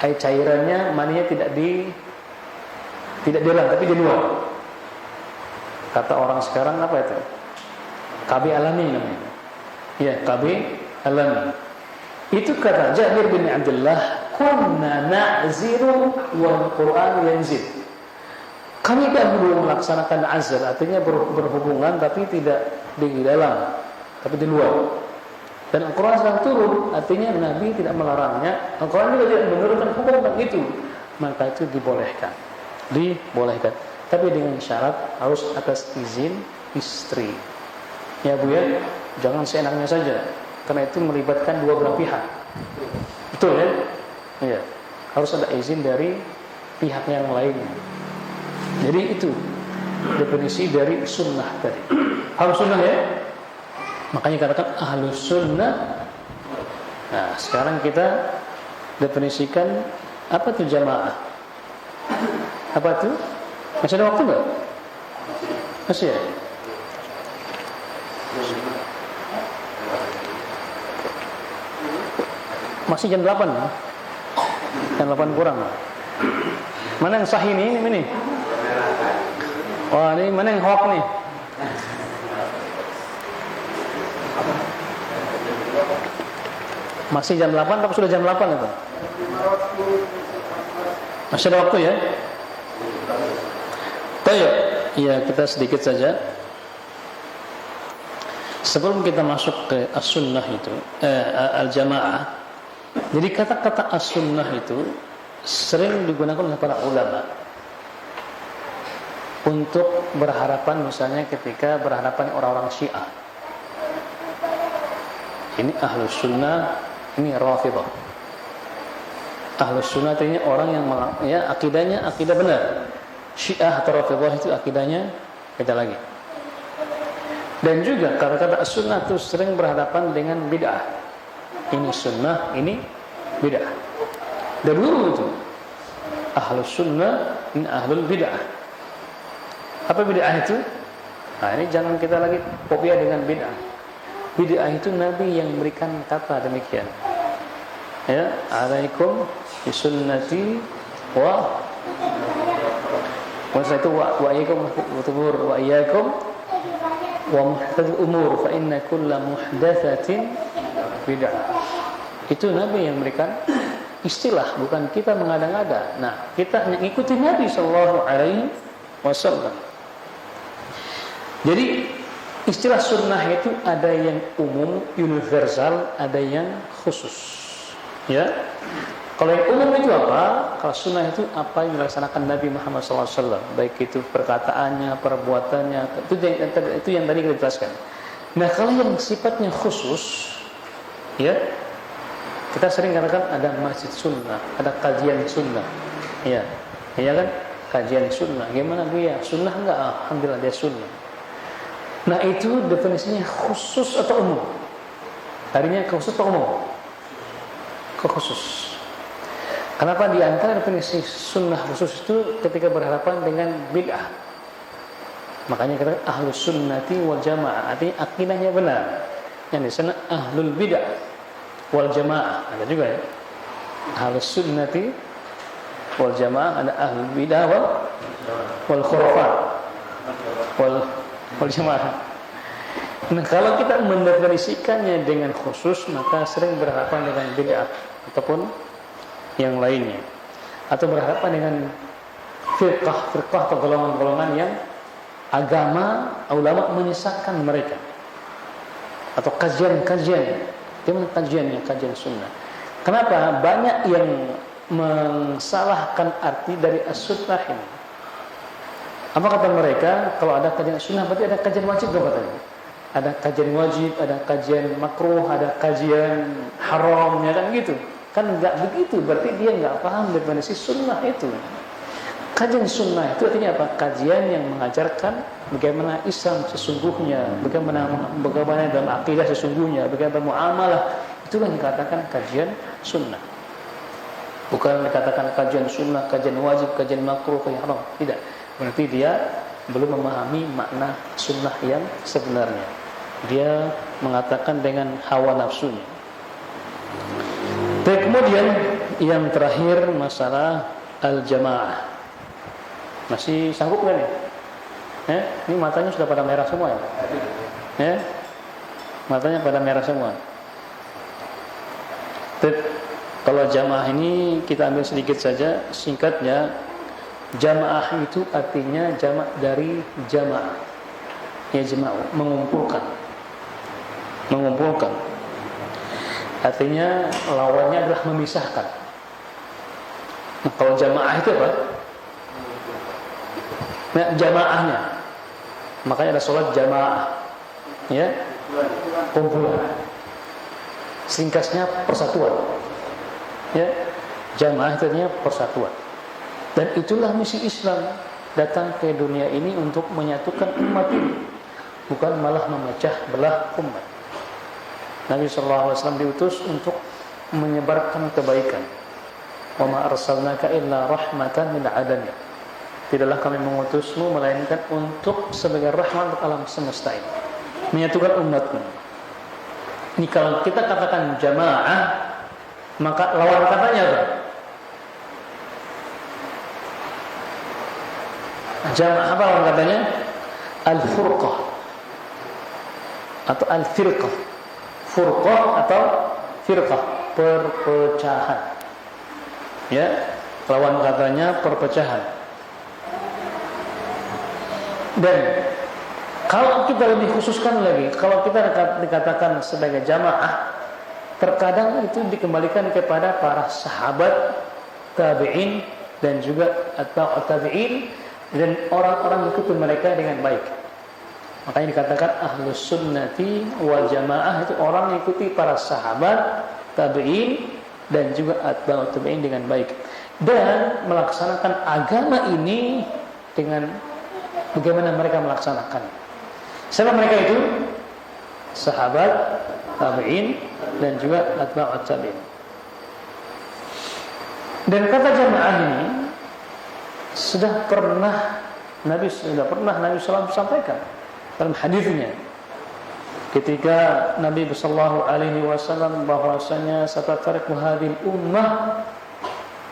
air cairannya, maninya tidak di dalam tapi di luar. Kata orang sekarang apa itu? KB alami namanya. Ya, KB alami. Itu kata Jabir bin Abdullah, kunna na'ziru wal Qur'an yanzil. Kami dahulu melaksanakan azal, artinya berhubungan tapi tidak di dalam, tapi di luar. Dan Al-Quran sedang turun, artinya Nabi tidak melarangnya. Al-Quran juga tidak menurunkan hukum tentang itu, maka itu dibolehkan. Tapi dengan syarat harus atas izin istri. Ya Bu ya, jangan seenaknya saja, karena itu melibatkan dua belah pihak. Betul ya? Iya. Harus ada izin dari pihak yang lain. Jadi itu definisi dari sunnah tadi. Harus sunnah ya? Makanya katakan ahlus sunnah. Nah, sekarang kita definisikan apa itu jamaah. Apa itu? Masih ada waktu enggak? Masih ya? Masih jam 8 ya? Jam 8 kurang. Mana yang sahih ini? Wah, ini mana yang hoax nih? Masih jam 8 atau sudah jam 8 itu? Masih ada waktu ya? Baik, ya kita sedikit saja. Sebelum kita masuk ke as-sunnah itu, al-jamaah. Jadi kata-kata as-sunnah itu sering digunakan oleh para ulama untuk berhadapan, misalnya ketika berhadapan orang-orang Syiah. Ini ahlus sunnah, ini Rafidhah. Ahlus sunnah itu orang yang ya akidahnya akidah benar. Syiah atau Rafidhah itu akidahnya beda lagi. Dan juga kata-kata as-sunnah itu sering berhadapan dengan bid'ah. Ini sunnah, ini bid'ah. Dan dulu itu ahlus sunnah, ini ahlul bid'ah. Apa bid'ah itu? Nah, ini jangan kita lagi fobia dengan bid'ah. Bid'ah itu Nabi yang memberikan kata demikian. Ya, alaikum bisunnati wa Masa itu wa iyyakum wa iyyakum wa muhdatsatil umur fa inna kulla muhdatsatin bid'ah. Itu Nabi yang memberikan istilah, bukan kita mengada-ngada. Nah, kita mengikuti Nabi sallallahu alaihi wasallam. Jadi istilah sunnah itu ada yang umum, universal, ada yang khusus. Ya. Kalau yang umum itu apa? Kalau sunnah itu apa yang dilaksanakan Nabi Muhammad SAW, baik itu perkataannya, perbuatannya, itu yang tadi kita jelaskan. Nah, kalau yang sifatnya khusus, ya, kita sering katakan ada masjid sunnah, ada kajian sunnah, ya, ya kan? Kajian sunnah, gimana dia? Sunnah enggak? Alhamdulillah dia sunnah. Nah, itu definisinya khusus atau umum? Tadinya khusus atau umum? Khusus. Kenapa di antara definisi sunnah khusus itu ketika berhadapan dengan bid'ah? Makanya kata ahlus sunnati wal jamaah, artinya akidahnya benar. Yang di sana ahlul bid'ah wal jamaah, ada juga ya. Ahlus sunnati wal jamaah, ada ahlul bid'ah wal khurafat wal jamaah. Nah, kalau kita mendefinisikannya dengan khusus, maka sering berhadapan dengan bid'ah ataupun yang lainnya, atau berhadapan dengan firqah atau golongan-golongan yang agama ulama menyesatkan mereka, atau kajian-kajian, gimana kajiannya, kajian sunnah. Kenapa banyak yang mensalahkan arti dari as-sunnah ini? Apa kata mereka? Kalau ada kajian sunnah berarti ada kajian wajib, katanya. Ada kajian wajib, ada kajian makruh, ada kajian haram, ya kan gitu. Kan enggak begitu, berarti dia enggak paham definisi sunnah itu. Kajian sunnah itu artinya apa? Kajian yang mengajarkan bagaimana Islam sesungguhnya, bagaimana dalam akidah sesungguhnya, bagaimana bermuamalah. Itulah yang dikatakan kajian sunnah. Bukan dikatakan kajian sunnah, kajian wajib, kajian makruh, kajian haram. Tidak. Berarti dia belum memahami makna sunnah yang sebenarnya. Dia mengatakan dengan hawa nafsunya. Dan kemudian yang terakhir masalah al-jamaah. Masih sanggup nggak nih? Ini matanya sudah pada merah semua ya? Matanya pada merah semua. Kalau jamaah ini kita ambil sedikit saja, singkatnya. Jamaah itu artinya jamak dari jamaah. Ya, jamaah mengumpulkan. Artinya lawannya adalah memisahkan. Nah, kalau jamaah itu apa? Nah, jamaahnya. Makanya ada sholat jamaah. Ya, kumpulan. Singkatnya persatuan. Ya, jamaah itu artinya persatuan. Dan itulah misi Islam, datang ke dunia ini untuk menyatukan umat ini, bukan malah memecah belah umat. Nabi SAW diutus untuk menyebarkan kebaikan. Wa ma arsalnaka illa rahmatan lil alamin. Tidaklah kami mengutusmu melainkan untuk sebagai rahmat untuk alam semesta ini, menyatukan umatmu. Ini kalau kita katakan jamaah, maka lawan katanya apa? Jamaah apa lawan katanya? Al-furqah atau al-firqah. Furqah atau firqah, perpecahan. Ya, lawan katanya perpecahan. Dan kalau kita lebih khususkan lagi, kalau kita dikatakan sebagai jamaah, terkadang itu dikembalikan kepada para sahabat, tabi'in, dan juga atba'ut tabi'in, dan orang-orang ikuti mereka dengan baik. Makanya dikatakan ahlus sunnati wal jamaah itu orang yang ikuti para sahabat, tabi'in, dan juga atba'ut tabi'in dengan baik, dan melaksanakan agama ini dengan bagaimana mereka melaksanakan. Siapa mereka itu? Sahabat, tabi'in, dan juga atba'ut tabi'in. Dan kata jamaah ini sudah pernah Nabi SAW sampaikan dalam hadisnya ketika Nabi sallallahu alaihi wasallam bahwasanya satafariqu hadhil ummah,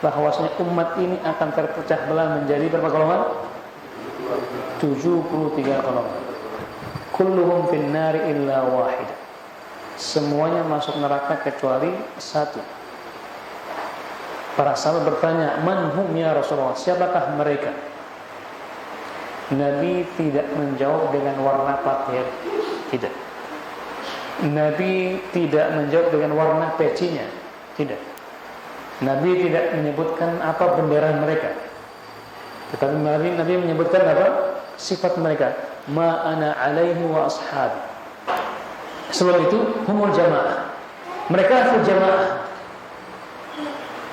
bahwasanya umat ini akan terpecah belah menjadi berapa golongan? 73 golongan. Kulluhum fin nari illa wahid. Semuanya masuk neraka kecuali satu. Para sahabat bertanya, "Man hum ya Rasulullah?" Siapakah mereka? Nabi tidak menjawab dengan warna pakaian. Tidak. Nabi tidak menjawab dengan warna pecinya. Tidak. Nabi tidak menyebutkan apa bendera mereka. Tetapi Nabi menyebutkan apa? Sifat mereka. Ma ana alaihi wa ashabi. Sebab itu humul jamaah. Mereka adalah jamaah.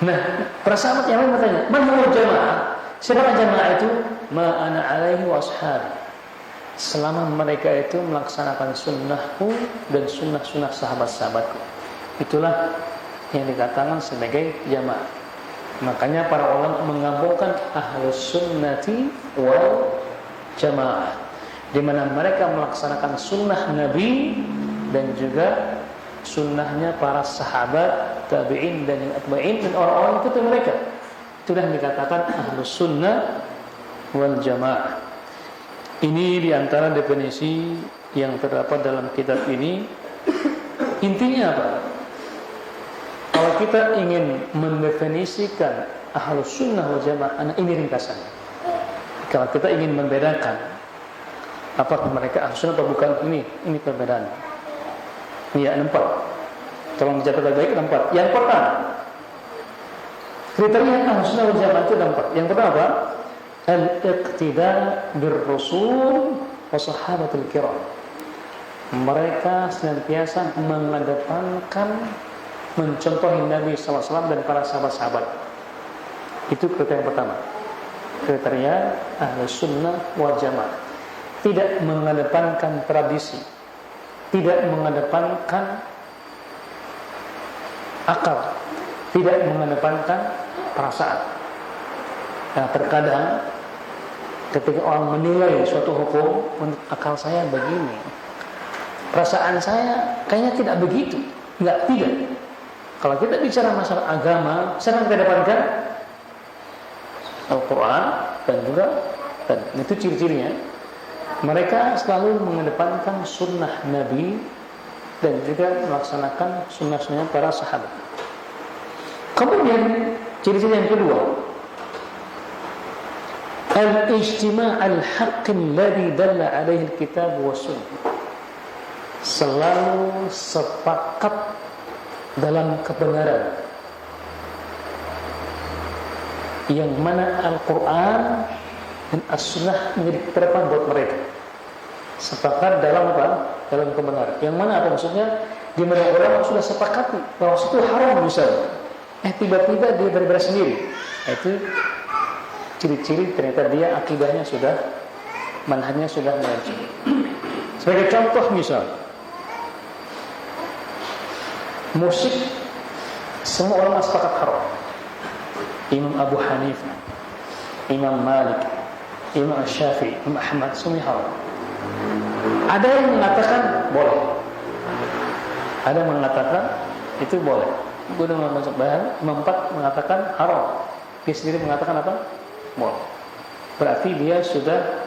Nah, para sahabat yang lain bertanya, man humul jamaah? Siapa jamaah itu? Ma ana alaihi wa ashabi. Selama mereka itu melaksanakan sunnahku dan sunnah-sunnah sahabat-sahabatku. Itulah yang dikatakan sebagai jamaah. Makanya para ulama menggabungkan ahlus sunnati wal jamaah, di mana mereka melaksanakan sunnah Nabi dan juga sunnahnya para sahabat, tabi'in dan atba'in dan orang-orang ikuti mereka. Itulah yang dikatakan ahlus sunnah wal jamaah. Ini diantara definisi yang terdapat dalam kitab ini. Intinya apa? Kalau kita ingin mendefinisikan ahlus sunnah wal jamaah, ini ringkasannya. Kalau kita ingin membedakan apakah mereka ahlus sunnah atau bukan, ini perbedaan. Ini ya 4. Tolong dicatat baik-baik 4. Yang pertama, kriteria ahlus sunnah wal jamaah itu 4. Yang pertama apa? Al-iqtida bir-rasul wa sahabatul kiram. Mereka senantiasa mengedepankan, mencontohi Nabi SAW dan para sahabat-sahabat. Itu kriteria pertama. Kriteria ahlus sunnah wal jamaah. Tidak mengedepankan tradisi, tidak mengedepankan akal, tidak mengedepankan perasaan. Nah, terkadang ketika orang menilai suatu hukum, menurut akal saya begini, perasaan saya kayaknya tidak begitu. Tidak. Kalau kita bicara masalah agama, saya akan kedepankan Al-Quran dan juga itu ciri-cirinya. Mereka selalu mengedepankan sunnah Nabi dan juga melaksanakan sunnah-sunnah para sahabat. Kemudian ciri-ciri yang kedua, al-ijtima' al-haqq alladhi dalla alaihi al-kitab wa sunnah. Selalu sepakat dalam kebenaran yang mana Al-Quran dan As-Sunnah menjadi ketetapan buat mereka. Sepakat dalam apa? Dalam kebenaran. Yang mana apa maksudnya? Di mana orang sudah sepakati bahwa itu haram misalnya, tiba-tiba dia berbeda sendiri. Itu ciri-ciri ternyata dia akidahnya sudah, manhajnya sudah melenceng. Sebagai contoh misal, musik, semua orang sepakat haram. Imam Abu Hanifah, Imam Malik, Imam Syafi'i, Imam Ahmad, semua haram. Ada yang mengatakan boleh, ada yang mengatakan itu boleh. Gue udah masuk bahan. Imam 4 mengatakan haram, dia sendiri mengatakan apa? Boleh. Berarti dia sudah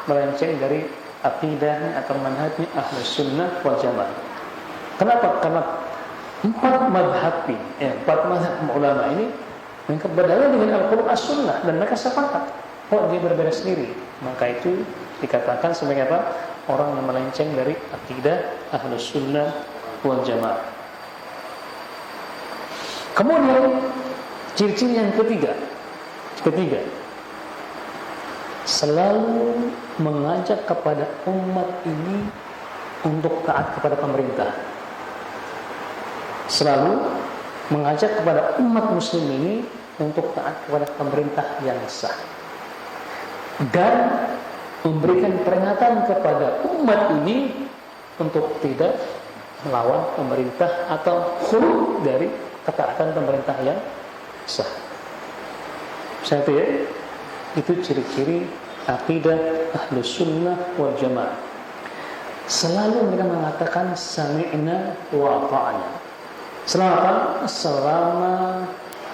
melenceng dari akidahnya atau manhajnya ahlus sunnah wal jamaah. Kenapa? Karena 4 mazhab ulama ini mereka berdalil dengan Al-Quran As-Sunnah dan mereka sepakat. Dia berbeda sendiri, maka itu dikatakan sebagai apa? Orang yang melenceng dari akidah ahlus sunnah wal jamaah. Kemudian ciri-ciri yang ketiga, selalu mengajak kepada umat ini untuk taat kepada pemerintah. Selalu mengajak kepada umat muslim ini untuk taat kepada pemerintah yang sah, dan memberikan peringatan kepada umat ini untuk tidak melawan pemerintah atau khulul dari ketaatan pemerintah yang sah. Satu ya, itu ciri-ciri akidah ahlus sunnah wal jamaah. Selalu mereka mengatakan sami'na wa ata'na. Selama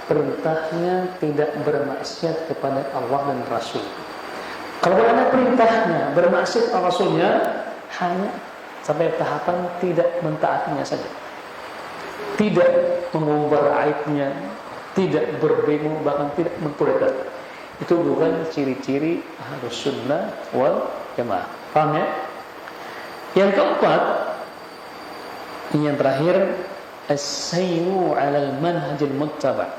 perintahnya tidak bermaksiat kepada Allah dan Rasul. Kalau ada perintahnya, bermaksud Rasulnya, hanya sampai tahapan tidak mentaatinya saja, tidak mengumbar aibnya, tidak berdemo, bahkan tidak mengkudeta. Itu bukan ciri-ciri Ahlus Sunnah wal Jamaah. Paham ya? Yang keempat, yang terakhir, as-sayru 'alal manhajil muttaba',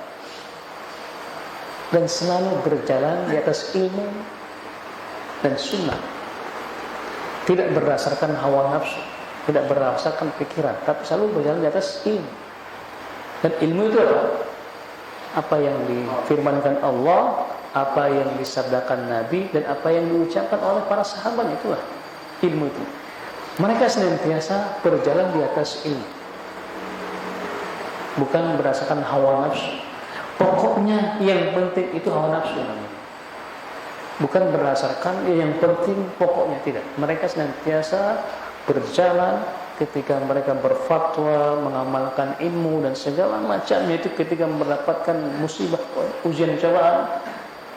dan selalu berjalan di atas ilmu dan sunnah, tidak berdasarkan hawa nafsu, tidak berdasarkan pikiran, tapi selalu berjalan di atas ilmu. Dan ilmu itu apa? Apa yang difirmankan Allah, apa yang disabdakan Nabi, dan apa yang diucapkan oleh para sahabat, itulah ilmu itu. Mereka senantiasa berjalan di atas ilmu, bukan berdasarkan hawa nafsu. Pokoknya yang penting itu hawa nafsu namanya. Bukan berdasarkan yang penting pokoknya, tidak. Mereka senantiasa berjalan ketika mereka berfatwa, mengamalkan ilmu dan segala macamnya itu, ketika mendapatkan musibah, ujian, cobaan,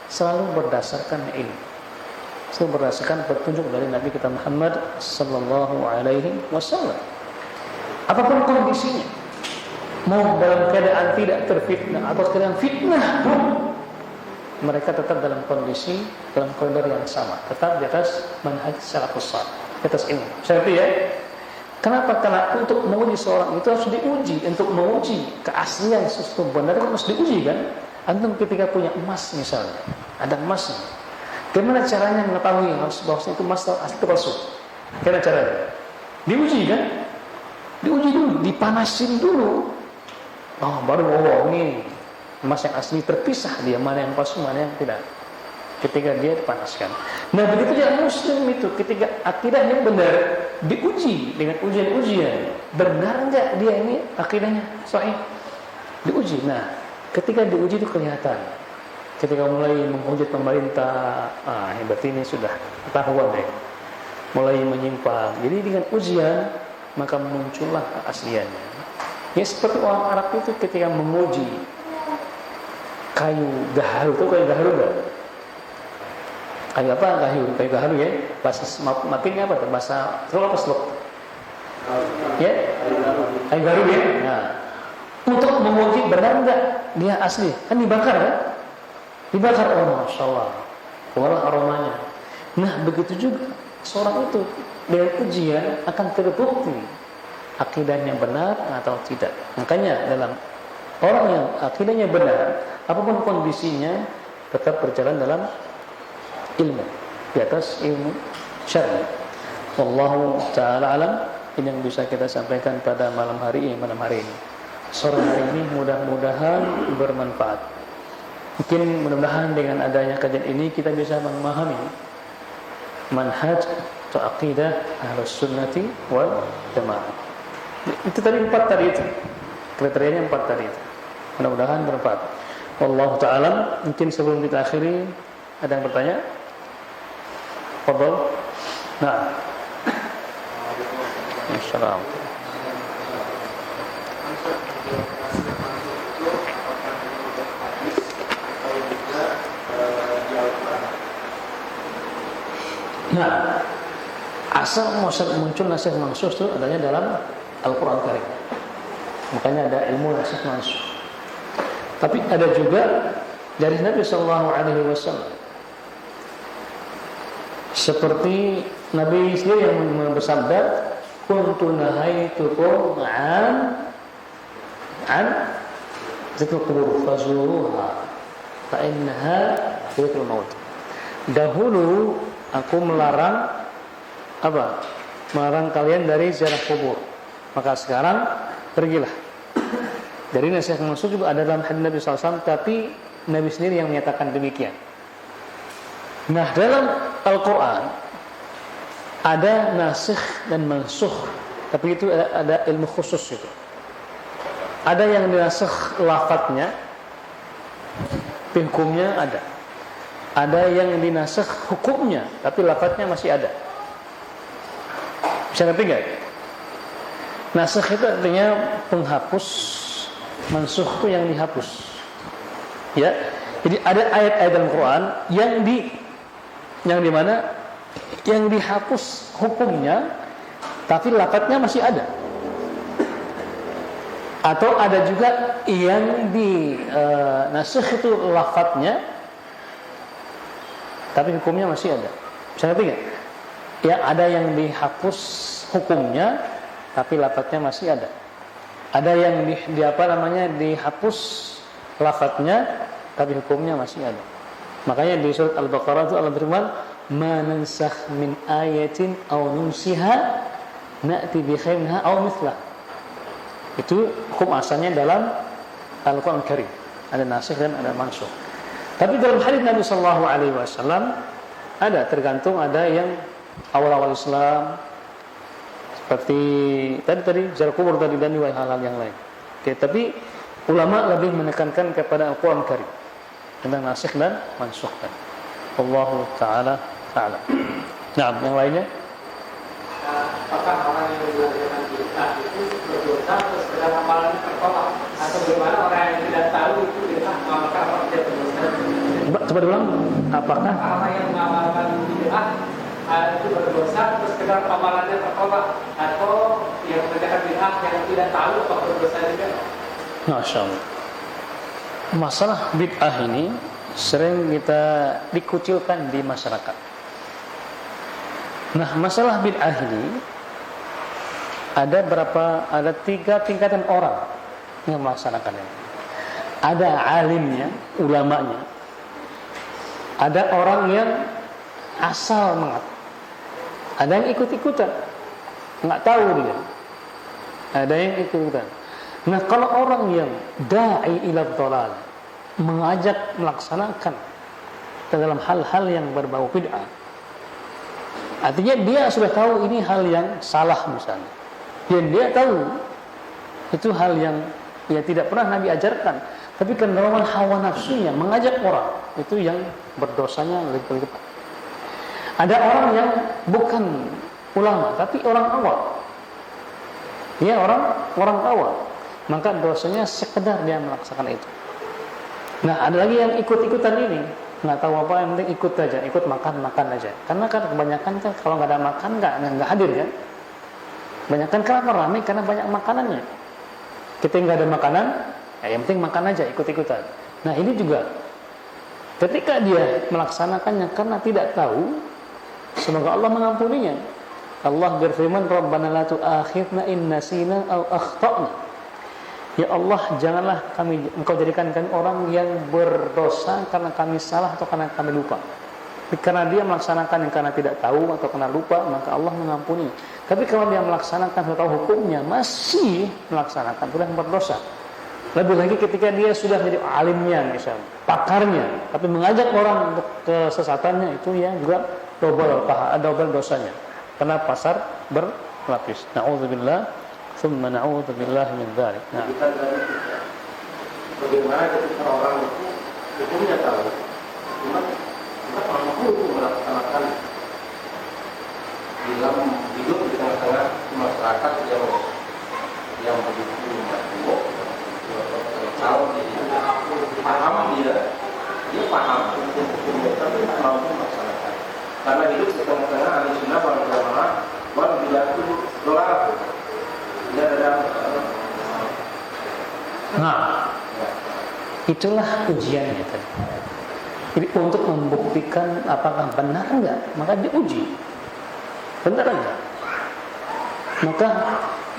selalu berdasarkan ilmu, selalu berdasarkan petunjuk dari Nabi kita Muhammad sallallahu alaihi wasallam. Apapun kondisinya, mau dalam keadaan tidak terfitnah atau keadaan fitnah pun, mereka tetap dalam kondisi, dalam koridor yang sama, tetap di atas manhaj salafus salih, di atas ilmu. Seperti ya. Kenapa? Karena untuk menguji seorang itu harus diuji. Untuk menguji keaslian sesuatu benar harus diuji kan. Antum ketika punya emas misalnya, ada emasnya, bagaimana caranya mengetahui bahwa itu emas asli itu palsu? Bagaimana caranya? Diuji kan? Diuji dulu, dipanasin dulu. Oh, baru ini emas yang asli terpisah, dia mana yang palsu, mana yang tidak. Ketika dia dipanaskan. Nah, begitu juga muslim itu, ketika akidahnya benar, diuji dengan ujian-ujian. Benar enggak dia ini akidahnya sahih? Diuji. Nah, ketika diuji itu kelihatan. Ketika mulai menghujat pemerintah, berarti ini sudah ketahuan deh, mulai menyimpang. Jadi dengan ujian maka muncullah keasliannya. Ya seperti orang Arab itu ketika menguji kayu gaharu, itu kayu gaharu enggak? Kayu apa? Kayu gaharu ya. Bahasa matinya apa? Bahasa Solo apa Selok? Ya? Kayu gaharu ya. Nah, untuk menguji benar enggak dia asli, kan dibakar kan? Dibakar, oh masya Allah, keluar aromanya. Nah begitu juga seorang itu dengan ujian akan terbukti akidahnya benar atau tidak. Makanya dalam orang yang akidahnya benar, apapun kondisinya tetap berjalan dalam ilmu, di atas ilmu syar'i. Wallahu ta'ala alam. Ini yang bisa kita sampaikan pada malam hari ini. Sore hari ini mudah-mudahan bermanfaat. Mudah-mudahan dengan adanya kajian ini kita bisa memahami manhaj atau aqidah Ahlus Sunnati wal Jamaah. Itu tadi 4 tadi itu. Kriterianya 4 tadi itu. Mudah-mudahan bermanfaat. Wallahu ta'ala. Mungkin sebelum kita akhiri ada yang bertanya? Fadhal. Nah. Assalamualaikum. Nah, asal muncul nasikh mansukh itu adanya dalam Al-Quran Karim. Makanya ada ilmu nasikh mansukh. Tapi ada juga dari Nabi Sallallahu Alaihi Wasallam. Seperti Nabi sendiri yang bersabda, "Kuntu nahaitukum an zikrul qubur fazuruha fa innaha zikrul maut." Dahulu aku melarang apa? Melarang kalian dari ziarah kubur. Maka sekarang pergilah. Dari nasihat mansukh juga ada dalam hadis Nabi SAW, tapi Nabi sendiri yang menyatakan demikian. Nah, dalam Al-Quran ada nasikh dan mansukh, tapi itu ada ilmu khusus itu. Ada yang dinasikh lafadznya, hukumnya ada. Ada yang dinasikh hukumnya, tapi lafadznya masih ada. Bisa ngerti nggak? Nasikh itu artinya penghapus, mansukh itu yang dihapus. Ya, jadi ada ayat-ayat dalam Quran yang dimana yang dihapus hukumnya tapi lafadznya masih ada. Atau ada juga yang di nasikh itu lafadznya tapi hukumnya masih ada. Bisa ngerti nggak? Ya, ada yang dihapus hukumnya tapi lafadznya masih ada. Ada yang dihapus lafadznya tapi hukumnya masih ada. Makanya di surat Al-Baqarah itu Allah berfirman, "Ma nansakh min ayatin aw nunsiha na'ti bi khairin minha aw mithlah." Itu hukum asalnya dalam Al-Qur'an Karim. Ada nasikh dan ada mansukh. Tapi dalam hadis Nabi sallallahu alaihi wasallam tergantung, ada yang awal-awal Islam seperti tadi zar kubur tadi dan hal-hal yang lain. Oke, tapi ulama lebih menekankan kepada Al-Qur'an Karim tentang nasikh dan mansukh. Allahu taala a'lam. Nah, yang lainnya? Apakah orang yang melakukan bid'ah itu berdosa atau sekedar amalannya tertolak, atau bagaimana orang yang tidak tahu itu bid'ah maka apa tidak berdosa? Coba diulang. Apakah orang yang mengamalkan bid'ah itu berdosa atau sekedar amalannya tertolak, atau yang mengerjakan bid'ah yang tidak tahu apa berdosa juga? Masya Allah. Masalah bid'ah ini sering kita dikucilkan di masyarakat. Nah, masalah bid'ah ini ada 3 tingkatan orang yang melaksanakannya. Ada alimnya, ulamanya. Ada orang yang asal mengaku. Ada yang ikut-ikutan, nggak tahu dia. Ada yang ikut-ikutan. Nah, kalau orang yang da'i ila dhalal, mengajak melaksanakan dalam hal-hal yang berbau bid'ah, artinya dia sudah tahu ini hal yang salah misalnya, dan dia tahu itu hal yang tidak pernah Nabi ajarkan, tapi karena hawa nafsunya mengajak orang, itu yang berdosanya lebih lipat. Ada orang yang bukan ulama tapi orang awam, dia orang awam, maka dosanya sekedar dia melaksanakan itu. Nah, ada lagi yang ikut-ikutan ini, nggak tahu apa, yang penting ikut aja, ikut makan aja. Karena kan kebanyakan kan kalau nggak ada makan nggak hadir kan. Kebanyakan kenapa ramai? Karena banyak makanannya. Kita nggak ada makanan, yang penting makan aja, ikut-ikutan. Nah, ini juga ketika dia melaksanakannya karena tidak tahu, semoga Allah mengampuninya. Allah berfirman, "Rabbana la tu'akhidna in nasina aw akhtana." Ya Allah, janganlah Engkau jadikan kami orang yang berdosa karena kami salah atau karena kami lupa. Karena dia melaksanakan yang karena tidak tahu atau karena lupa, maka Allah mengampuni. Tapi kalau dia melaksanakan sudah tahu hukumnya, masih melaksanakan, sudah berdosa. Lebih lagi ketika dia sudah menjadi alimnya misalnya, pakarnya, tapi mengajak orang untuk kesesatannya, itu ya juga double dosanya. Karena pasar berlapis. Na'udzubillah. Tsumma na'udzu billahi min dzalik. Nah, bagaimana ketika orang itu hukumnya tahu, cuma kita mampu melaksanakan dalam hidup di tengah-tengah masyarakat yang begitu majmuk, tahu paham dia paham hukumnya tapi tak mampu melaksanakan. Karena hidup di tengah-tengah Ahlussunnah wal Jamaah wal bid'ah dolal. Nah, itulah ujiannya tadi. Jadi untuk membuktikan apakah benar enggak, maka diuji. Benar enggak? Maka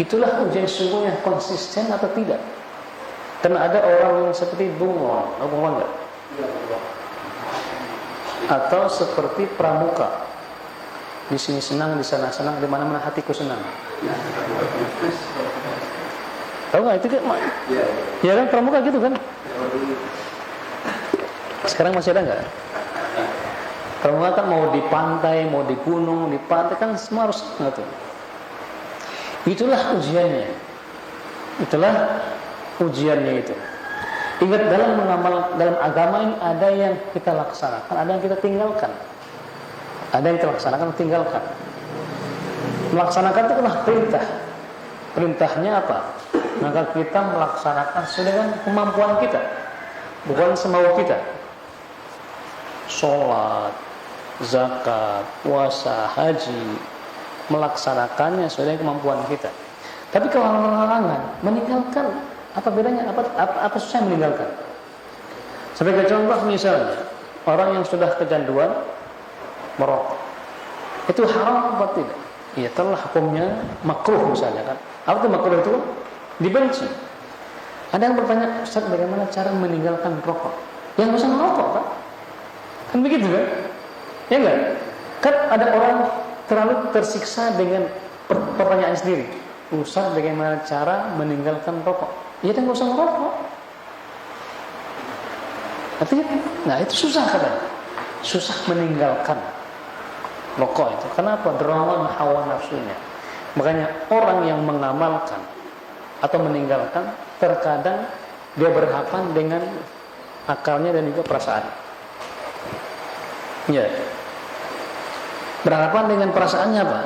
itulah ujian sungguhnya, konsisten atau tidak. Karena ada orang yang seperti bunglon enggak? Atau seperti pramuka. Di sini senang, di sana senang, di mana-mana hatiku senang. Tahu nggak itu kan? Ya kan pramuka gitu kan? Sekarang masih ada nggak? Pramuka kan mau di pantai, mau di gunung, di pantai kan semua harus gitu. Itulah ujiannya. Itulah ujiannya itu. Ingat, dalam agama ini ada yang kita laksanakan, ada yang kita tinggalkan. Ada yang kita laksanakan, tinggalkan. Melaksanakan itu adalah perintah. Perintahnya apa? Maka kita melaksanakan sesuai dengan kemampuan kita, bukan semau kita. Sholat, zakat, puasa, haji, melaksanakannya sesuai dengan kemampuan kita. Tapi kalau larangan, meninggalkan, apa bedanya? Apa susah meninggalkan? Sebagai contoh misalnya, orang yang sudah kecanduan merokok, itu haram apa tidak? Ya telah hukumnya makruh misalnya kan. Apa itu makruh itu? Dibenci. Ada yang bertanya, Ustaz, bagaimana cara meninggalkan rokok? Yang nggak usah merokok kan? Kan begitu kan? Ya enggak? Kan ada orang terlalu tersiksa dengan pertanyaan sendiri. Ustaz, bagaimana cara meninggalkan rokok? Ya dan nggak usah merokok. Artinya, nah itu susah katanya. Susah meninggalkan rokok itu. Kenapa? Dorongan hawa nafsunya. Makanya orang yang mengamalkan atau meninggalkan, terkadang dia berhadapan dengan akalnya dan juga perasaan. Ya. Berhadapan dengan perasaannya apa?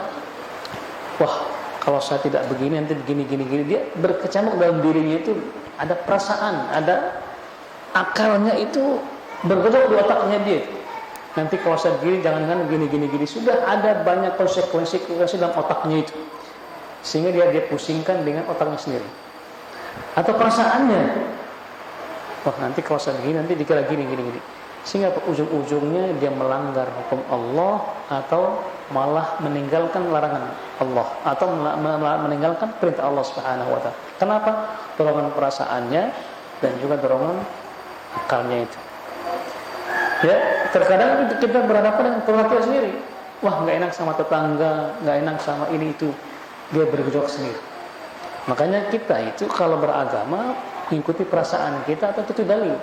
Wah, kalau saya tidak begini nanti begini. Dia berkecamuk dalam dirinya itu ada perasaan, ada akalnya itu bergejolak di otaknya dia. Nanti kalau saya begini, jangan gini. Sudah ada banyak konsekuensi dalam otaknya itu, sehingga dia pusingkan dengan otaknya sendiri. Atau perasaannya, wah nanti kalau saya begini, nanti dikira gini. Sehingga ujung-ujungnya dia melanggar hukum Allah atau malah meninggalkan larangan Allah atau meninggalkan perintah Allah Subhanahu wa taala. Kenapa? Dorongan perasaannya dan juga dorongan akalnya itu. Ya, terkadang kita berhadapan dengan perhatian sendiri. Wah, nggak enak sama tetangga, nggak enak sama ini itu. Dia bergejolak sendiri. Makanya kita itu kalau beragama mengikuti perasaan kita atau itu dalil.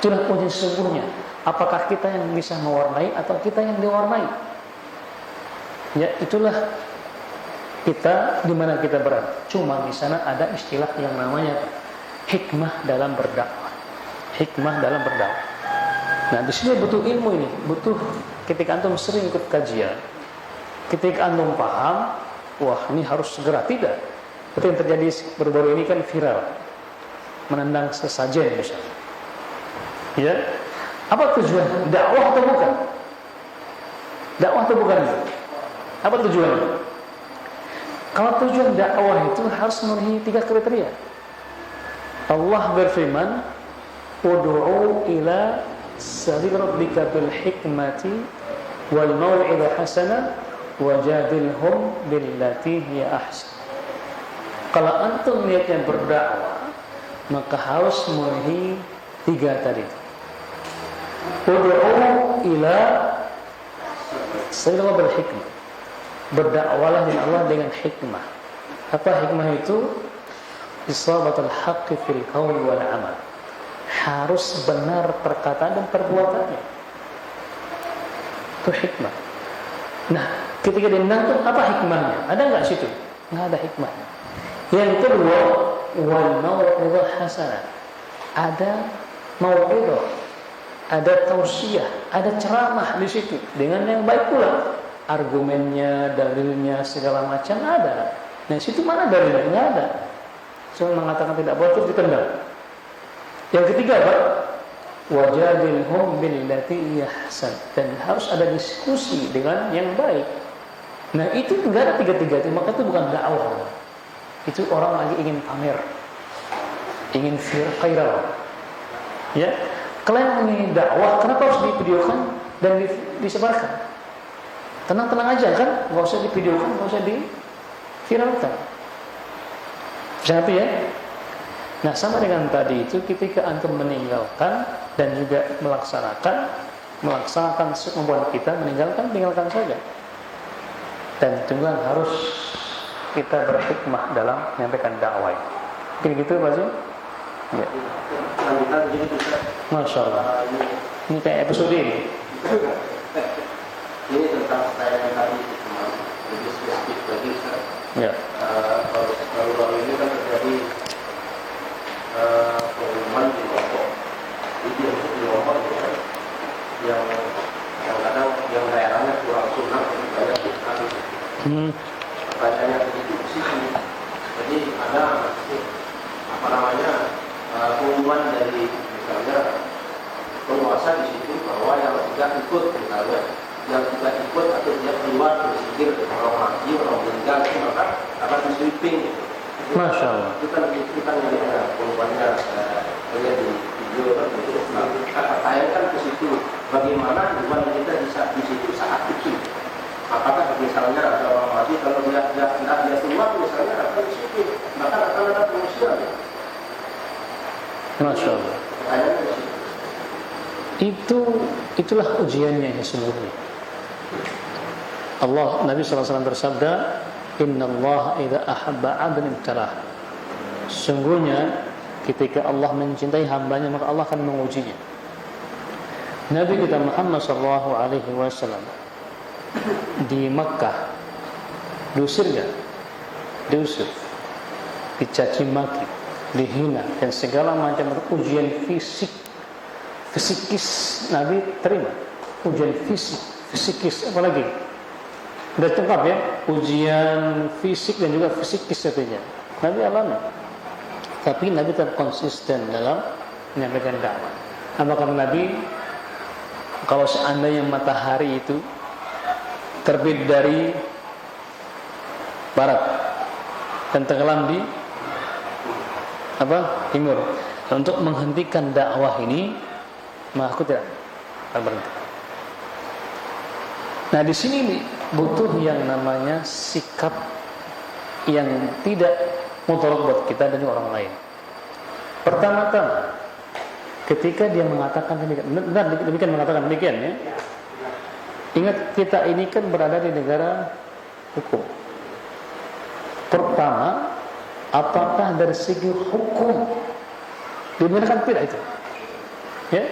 Itulah ujian sesungguhnya. Apakah kita yang bisa mewarnai atau kita yang diwarnai? Ya, itulah kita di mana kita berada. Cuma di sana ada istilah yang namanya hikmah dalam berdakwah. Hikmah dalam berdakwah. Nah, di sini butuh ilmu ini, butuh ketika antum sering ikut kajian, ketika antum paham, wah ini harus segera tidak. Seperti yang terjadi baru-baru ini kan viral, menendang sesajen misalnya. Ya, apa tujuan? Dakwah atau bukan? Dakwah atau bukan? Apa tujuannya? Kalau tujuan dakwah itu harus memenuhi 3 kriteria. Allah berfirman, "Ud'u ila sabil rabbika bil hikmati wal mau'izati hasanah wajadilhum billati hiya ahsan." Kalau antum niatnya berdakwah, maka harus memenuhi 3 tadi. Ud'u ila sabil bil hikmah. Berdakwalah dengan Allah dengan hikmah. Apa hikmah itu? Isabatul haqqi fil qauli wal amal. Harus benar perkataan dan perbuatannya. Itu hikmah. Nah, ketika dinang apa hikmahnya? Ada enggak situ? Enggak ada hikmahnya. Yang kedua, wal mau'izah hasanah. Ada mau'izah, ada tausiah, ada ceramah di situ dengan yang baik pula. Argumennya, dalilnya, segala macam ada. Nah, situ mana dalilnya? Enggak ada. Cuma mengatakan tidak boleh terus ditendang. Yang ketiga apa? Wajadilhum billati ahsan. Dan harus ada diskusi dengan yang baik. Nah, itu enggak ada 3-3 itu, maka itu bukan dakwah. Itu orang lagi ingin pamer, ingin viral. Ya, kalian ini dakwah, kenapa harus divideokan dan disebarkan? Tenang-tenang aja kan, nggak usah divideokan, nggak usah diviralkan. Satu ya. Nah, sama dengan tadi itu, ketika antum meninggalkan dan juga melaksanakan kemampuan kita, tinggalkan saja. Dan juga harus kita berhikmah dalam menyampaikan dakwah. Mungkin gitu, Pak Zul? Ya. Lanjutan gini bisa. Masya Allah. Ini kayak episode ini. Ini tentang pertanyaan tadi, lebih spesifik lagi, Ustaz. Ya. Baru-baru ini kan terjadi pengumuman di Lombok. Itu di Lombok ya, yang kadang-kadang yang daerahnya kurang sunnah, banyak bid'ah. Pertanyaannya begitu sih. Jadi ada pengumuman dari misalnya penguasa di situ bahwa yang tidak ikut misalnya, yang tidak ikut atau dia keluar berpikir orang mati, orang meninggal, maka akan di sweeping. Masya Allah. Itu kan perempuannya saya di video kan itu. Nah, kata saya kan ke situ. Bagaimana hubungan kita bisa di situ saat itu? Apakah misalnya ada orang mati kalau dia keluar misalnya akan di situ, maka akan ada pengungsian. Masya Allah. Pertanyaannya di situ. Itulah ujiannya sesungguhnya. Nabi SAW bersabda, Inna Allah idza ahabba 'abdan ibtalah. Sungguhnya ketika Allah mencintai hambanya maka Allah akan mengujinya. Nabi kita Muhammad SAW di Makkah diusir gak? Diusir, dicaci maki, dihina dan segala macam ujian fisikis Nabi terima. Ujian fisikis apalagi? Udah lengkap ya, ujian fisik dan juga fisikis artinya. Nabi alami. Tapi Nabi tetap konsisten dalam menyampaikan dakwah. Apakah Nabi kalau seandainya matahari itu terbit dari barat dan tenggelam di timur, untuk menghentikan dakwah ini, maka aku tidak akan berhenti. Nah di sini butuh yang namanya sikap yang tidak mudarat buat kita dan orang lain. Pertama-tama, ketika dia mengatakan demikian mengatakan demikian ya. Ingat kita ini kan berada di negara hukum. Pertama, apakah dari segi hukum dibenarkan tidak itu? Ya,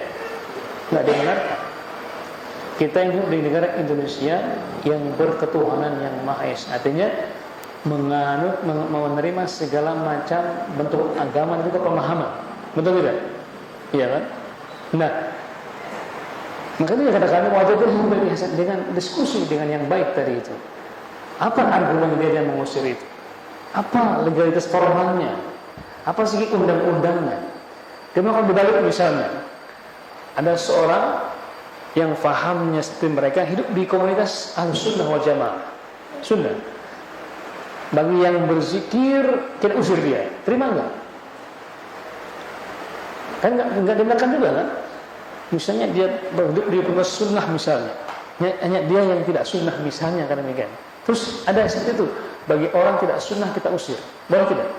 nggak dibenarkan. Kita hidup di negara Indonesia yang berketuhanan yang Maha Esa, artinya menerima segala macam bentuk agama dan juga pemahaman, betul tidak? Iya kan? Nah, makanya kadang-kadang wajib berbiasa dengan diskusi dengan yang baik tadi itu. Apa argumen dia mengusir itu? Apa legalitas formalnya? Apa segi undang-undangnya? Kemudian berbalik misalnya, ada seorang yang fahamnya seperti mereka hidup di komunitas Ahlussunnah wal Jamaah. Sunnah. Bagi yang berzikir, kita usir dia. Terima enggak? Kan enggak dibenarkan juga kan? Misalnya dia berhidup di komunitas sunnah misalnya. Hanya dia yang tidak sunnah misalnya karena demikian. Terus ada seperti itu. Bagi orang tidak sunnah kita usir. Boleh tidak?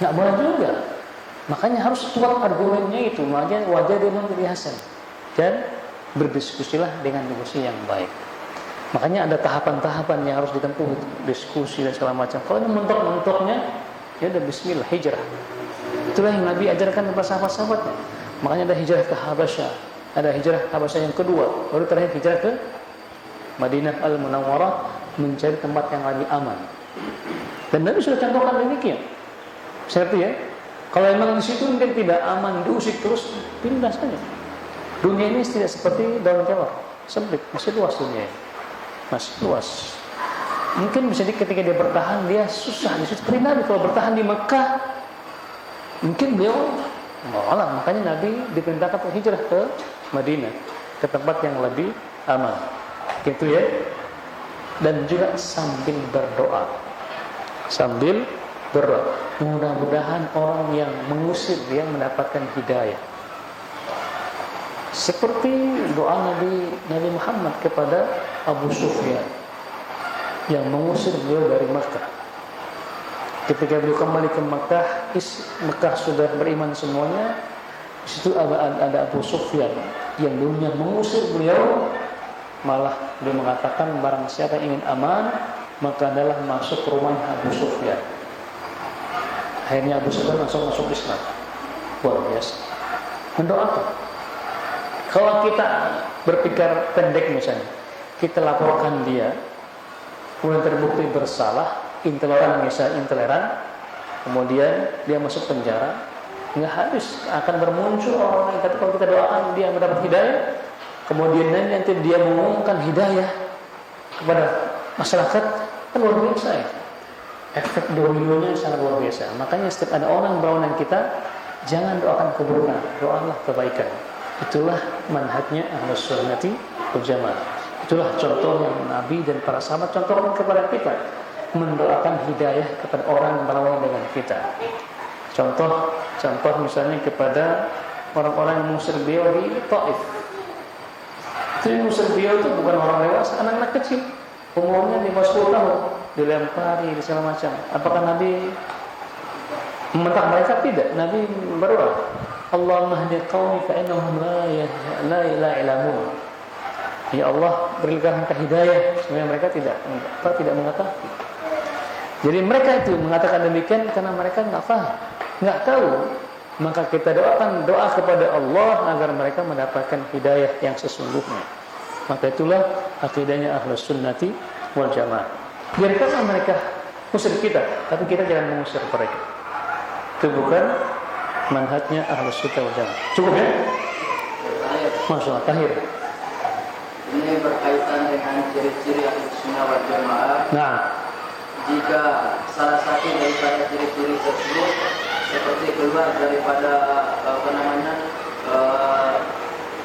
Enggak boleh juga. Makanya harus kuat argumennya itu. Makanya wajah dia menjadi hasan. Dan berdiskusilah dengan diskusi yang baik. Makanya ada tahapan-tahapan yang harus ditempuh, diskusi dan segala macam. Kalau ini mentok-mentoknya, ya udah bismillah, hijrah. Itulah yang Nabi ajarkan kepada sahabat-sahabatnya. Makanya ada hijrah ke Habasyah, ada hijrah ke Habasyah yang kedua, baru terakhir hijrah ke Madinah Al-Munawwarah, mencari tempat yang lebih aman. Dan Nabi sudah contohkan demikian. Seperti ya, kalau memang di situ mungkin tidak aman, diusik terus, pindah saja. Dunia ini tidak seperti daun kelor, sempit, masih luas dunia ini. Masih luas. Mungkin bisa ketika dia bertahan, dia susah. Seperti Nabi kalau bertahan di Mekah, mungkin beliau malah. Makanya Nabi diperintahkan untuk hijrah ke Madinah, ke tempat yang lebih aman. Gitu ya. Dan juga sambil berdoa. Sambil berdoa. Mudah-mudahan orang yang mengusir dia mendapatkan hidayah. Seperti doa Nabi Muhammad kepada Abu Sufyan yang mengusir beliau dari Makkah. Ketika beliau kembali ke Makkah sudah beriman semuanya. Di situ ada Abu Sufyan yang dulunya mengusir beliau, malah beliau mengatakan barang siapa ingin aman maka adalah masuk ke rumah Abu Sufyan. Akhirnya Abu Sufyan langsung masuk Islam. Luar biasa. Mendoakan. Kalau kita berpikir pendek misalnya, kita laporkan dia, kemudian terbukti bersalah, intoleran, kemudian dia masuk penjara, nggak habis akan bermuncul orang yang kata kalau kita doakan dia mendapat hidayah, kemudian nanti dia mengumumkan hidayah kepada masyarakat, kan luar biasa ya. Efek dominonya sangat luar biasa. Makanya setiap ada orang berlawanan kita, jangan doakan keburukan, doalah kebaikan. Itulah manhajnya Ahlus Sunnati wal Jamaah. Itulah contoh yang Nabi dan para sahabat contohkan kepada kita, mendoakan hidayah kepada orang yang berlawanan dengan kita. Contoh misalnya kepada orang-orang yang mengusir beliau di Taif. Itu yang mengusir beliau itu bukan orang dewasa, anak-anak kecil, umurnya di bawah 10 tahun, dilempari di segala macam. Apakah Nabi membentak mereka? Tidak. Nabi berdoa, Allahumma hdi qaumi fa innahum la ya'lamun. Ya Allah, berikan mereka hidayah supaya mereka tidak mengetahui. Jadi mereka itu mengatakan demikian karena mereka enggak paham, enggak tahu. Maka kita doakan doa kepada Allah agar mereka mendapatkan hidayah yang sesungguhnya. Maka itulah akidahnya Ahlus Sunnati wal Jamaah. Biarkanlah mereka usir kita, tapi kita jangan mengusir mereka. Itu bukan manhajnya Ahlus Sunnati wal Jamaah. Cukup ya? Masya Allah, Tahir. Ini berkaitan dengan ciri-ciri Ahlus Sunnah wal Jamaah. Nah, jika salah satu daripada ciri-ciri tersebut seperti keluar daripada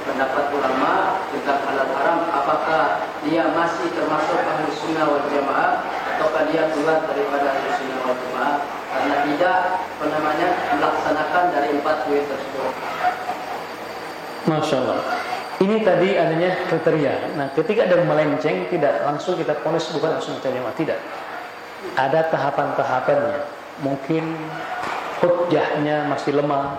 pendapat ulama tentang halal haram, apakah dia masih termasuk Ahlus Sunnah wal Jamaah ataukah dia keluar daripada Ahlus Sunnah wal Jamaah karena tidak melaksanakan dari 4 poin tersebut? Masya Allah. Ini tadi adanya kriteria. Nah, ketika ada melenceng, tidak langsung kita ponis bukan Ahlus Sunnah wal Jamaah, tidak. Ada tahapan-tahapannya. Mungkin hujjahnya masih lemah,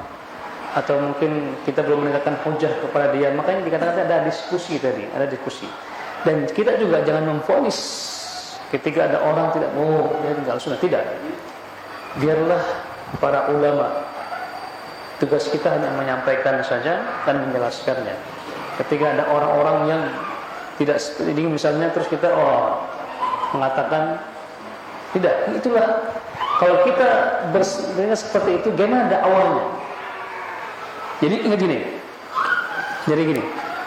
atau mungkin kita belum menegakkan hujjah kepada dia. Makanya dikatakan ada diskusi tadi, ada diskusi. Dan kita juga jangan memvonis ketika ada orang tidak mau dia tinggal sunnah, tidak. Biarlah para ulama, tugas kita hanya menyampaikan saja dan menjelaskannya. Ketika ada orang-orang yang tidak seperti ini misalnya, terus kita mengatakan tidak, itulah. Kalau kita berdengar seperti itu, gimana dakwahnya? Jadi ingat gini. Jadi gini,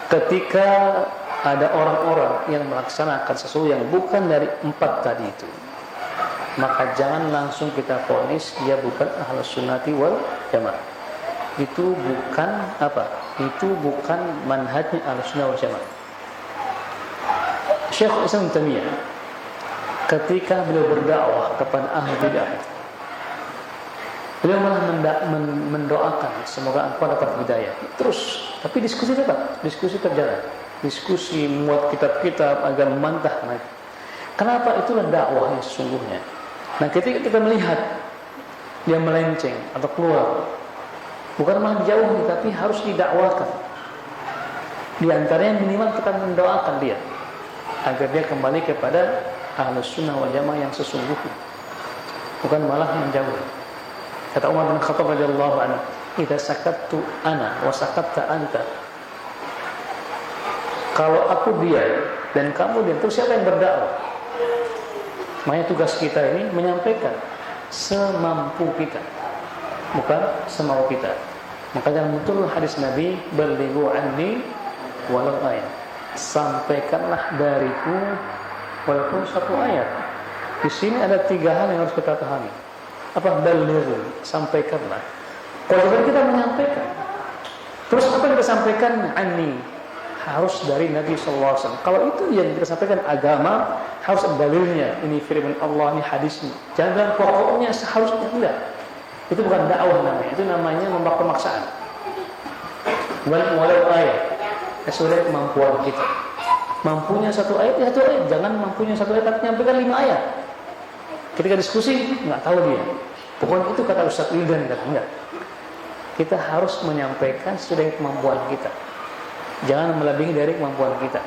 ketika ada orang-orang yang melaksanakan sesuatu yang bukan dari 4 tadi itu, maka jangan langsung kita vonis dia bukan Ahlus Sunnati wal Jamaah. Itu bukan apa? Itu bukan manhajnya Ahlus Sunnah wal Jamaah. Syekh Islam Taimiyah ketika beliau berdakwah kepada ahli bidah, beliau malah mendoakan semoga engkau dapat hidayah. Terus, tapi diskusi tetap, diskusi terjalan, diskusi membuat kitab-kitab agar membantah mereka. Kenapa? Itulah dakwah yang sesungguhnya. Nah, ketika kita melihat dia melenceng atau keluar, bukan malah dijauhi, tapi harus didakwakan. Di antaranya minimal kita mendoakan dia agar dia kembali kepada Ahlus Sunnah wal Jamaah yang sesungguhnya, bukan malah menjauh. Kata Umar bin Khattab radhiyallahu anhu, "Idza sakattu ana wa sakatta anta." Kalau aku diam dan kamu diam, terus siapa yang berdakwah? Makanya tugas kita ini menyampaikan semampu kita, bukan semau kita. Makanya betul hadis Nabi, "Balighu anni walau ayat." Sampaikanlah dariku walaupun 1 ayat. Di sini ada 3 hal yang harus kita pahami. Apa? Balighu, sampaikanlah. Kalau kita menyampaikan, terus apa yang kita sampaikan? Anni, harus dari Nabi SAW. Kalau itu yang kita sampaikan agama, harus dalilnya. Ini firman Allah, ini hadisnya. Jangan pokoknya seharusnya, tidak. Itu bukan dakwah namanya. Itu namanya memberi pemaksaan. Walau ayat, sesuai kemampuan kita. Mampunya 1 ayat, ya 1 ayat. Jangan mampunya 1 ayat, tapi nyampaikan 5 ayat. Ketika diskusi, nggak tahu dia. Pokoknya itu kata Ustaz Wildan, enggak. Kita harus menyampaikan sesuai kemampuan kita. Jangan melebihi dari kemampuan kita.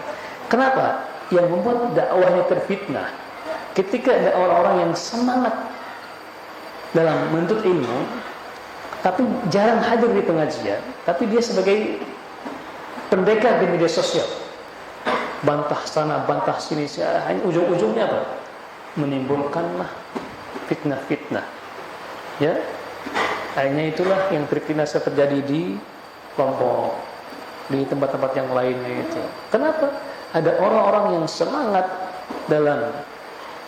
Kenapa? Yang membuat dakwahnya terfitnah, ketika ada orang-orang yang semangat dalam menuntut ilmu, tapi jarang hadir di pengajian, tapi dia sebagai pendekar di media sosial, bantah sana, bantah sini, hanya ujung-ujungnya apa? Menimbulkanlah fitnah-fitnah. Ya, akhirnya itulah yang terfitnah terjadi di Lombok, di tempat-tempat yang lainnya itu. Kenapa? Ada orang-orang yang semangat dalam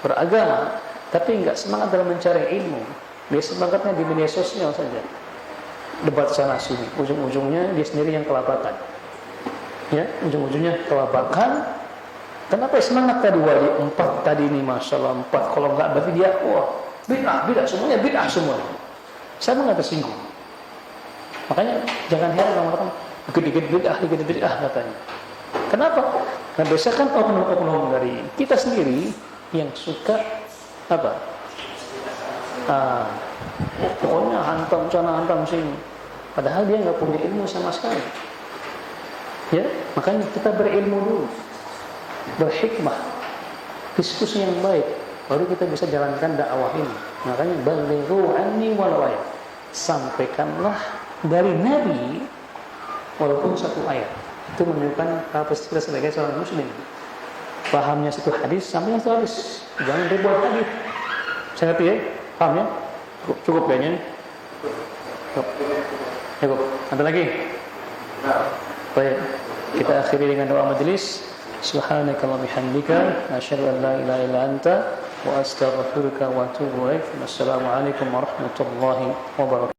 beragama, tapi nggak semangat dalam mencari ilmu. Dia semangatnya di media sosial saja. debat sana sini, ujung-ujungnya dia sendiri yang kelabakan. Ya, ujung-ujungnya kelabakan. Kenapa semangat tadi wali 4 tadi ini, masya Allah 4, kalau enggak berarti dia wah bid'ah semuanya bid'ah semua. Saya enggak tersinggung. Makanya jangan heran orang-orang dikit-dikit bid'ah katanya. Kenapa? Karena biasa kan oknum-oknum dari kita sendiri yang suka apa? Pokoknya hantam sana hantam sini. Padahal dia nggak punya ilmu sama sekali. Ya, makanya kita berilmu dulu, berhikmah, diskusi yang baik, baru kita bisa jalankan dakwah ini. Makanya balighu anni walau ayat, sampaikanlah dari Nabi walaupun satu ayat. Itu menunjukkan kapasitas kita sebagai seorang muslim. Pahamnya satu hadis, sampaikan satu hadis, jangan ribuan hadis. Saya ngerti ya, paham ya? Cukup kayaknya. Cukup. Ada lagi? Baik, kita akhiri dengan doa majelis. Subhanakallahumma bihamdika, asyhadu an la ilaha illa anta, wa astaghfiruka wa atubu ilaik. Wassalamualaikum warahmatullahi wabarakatuh.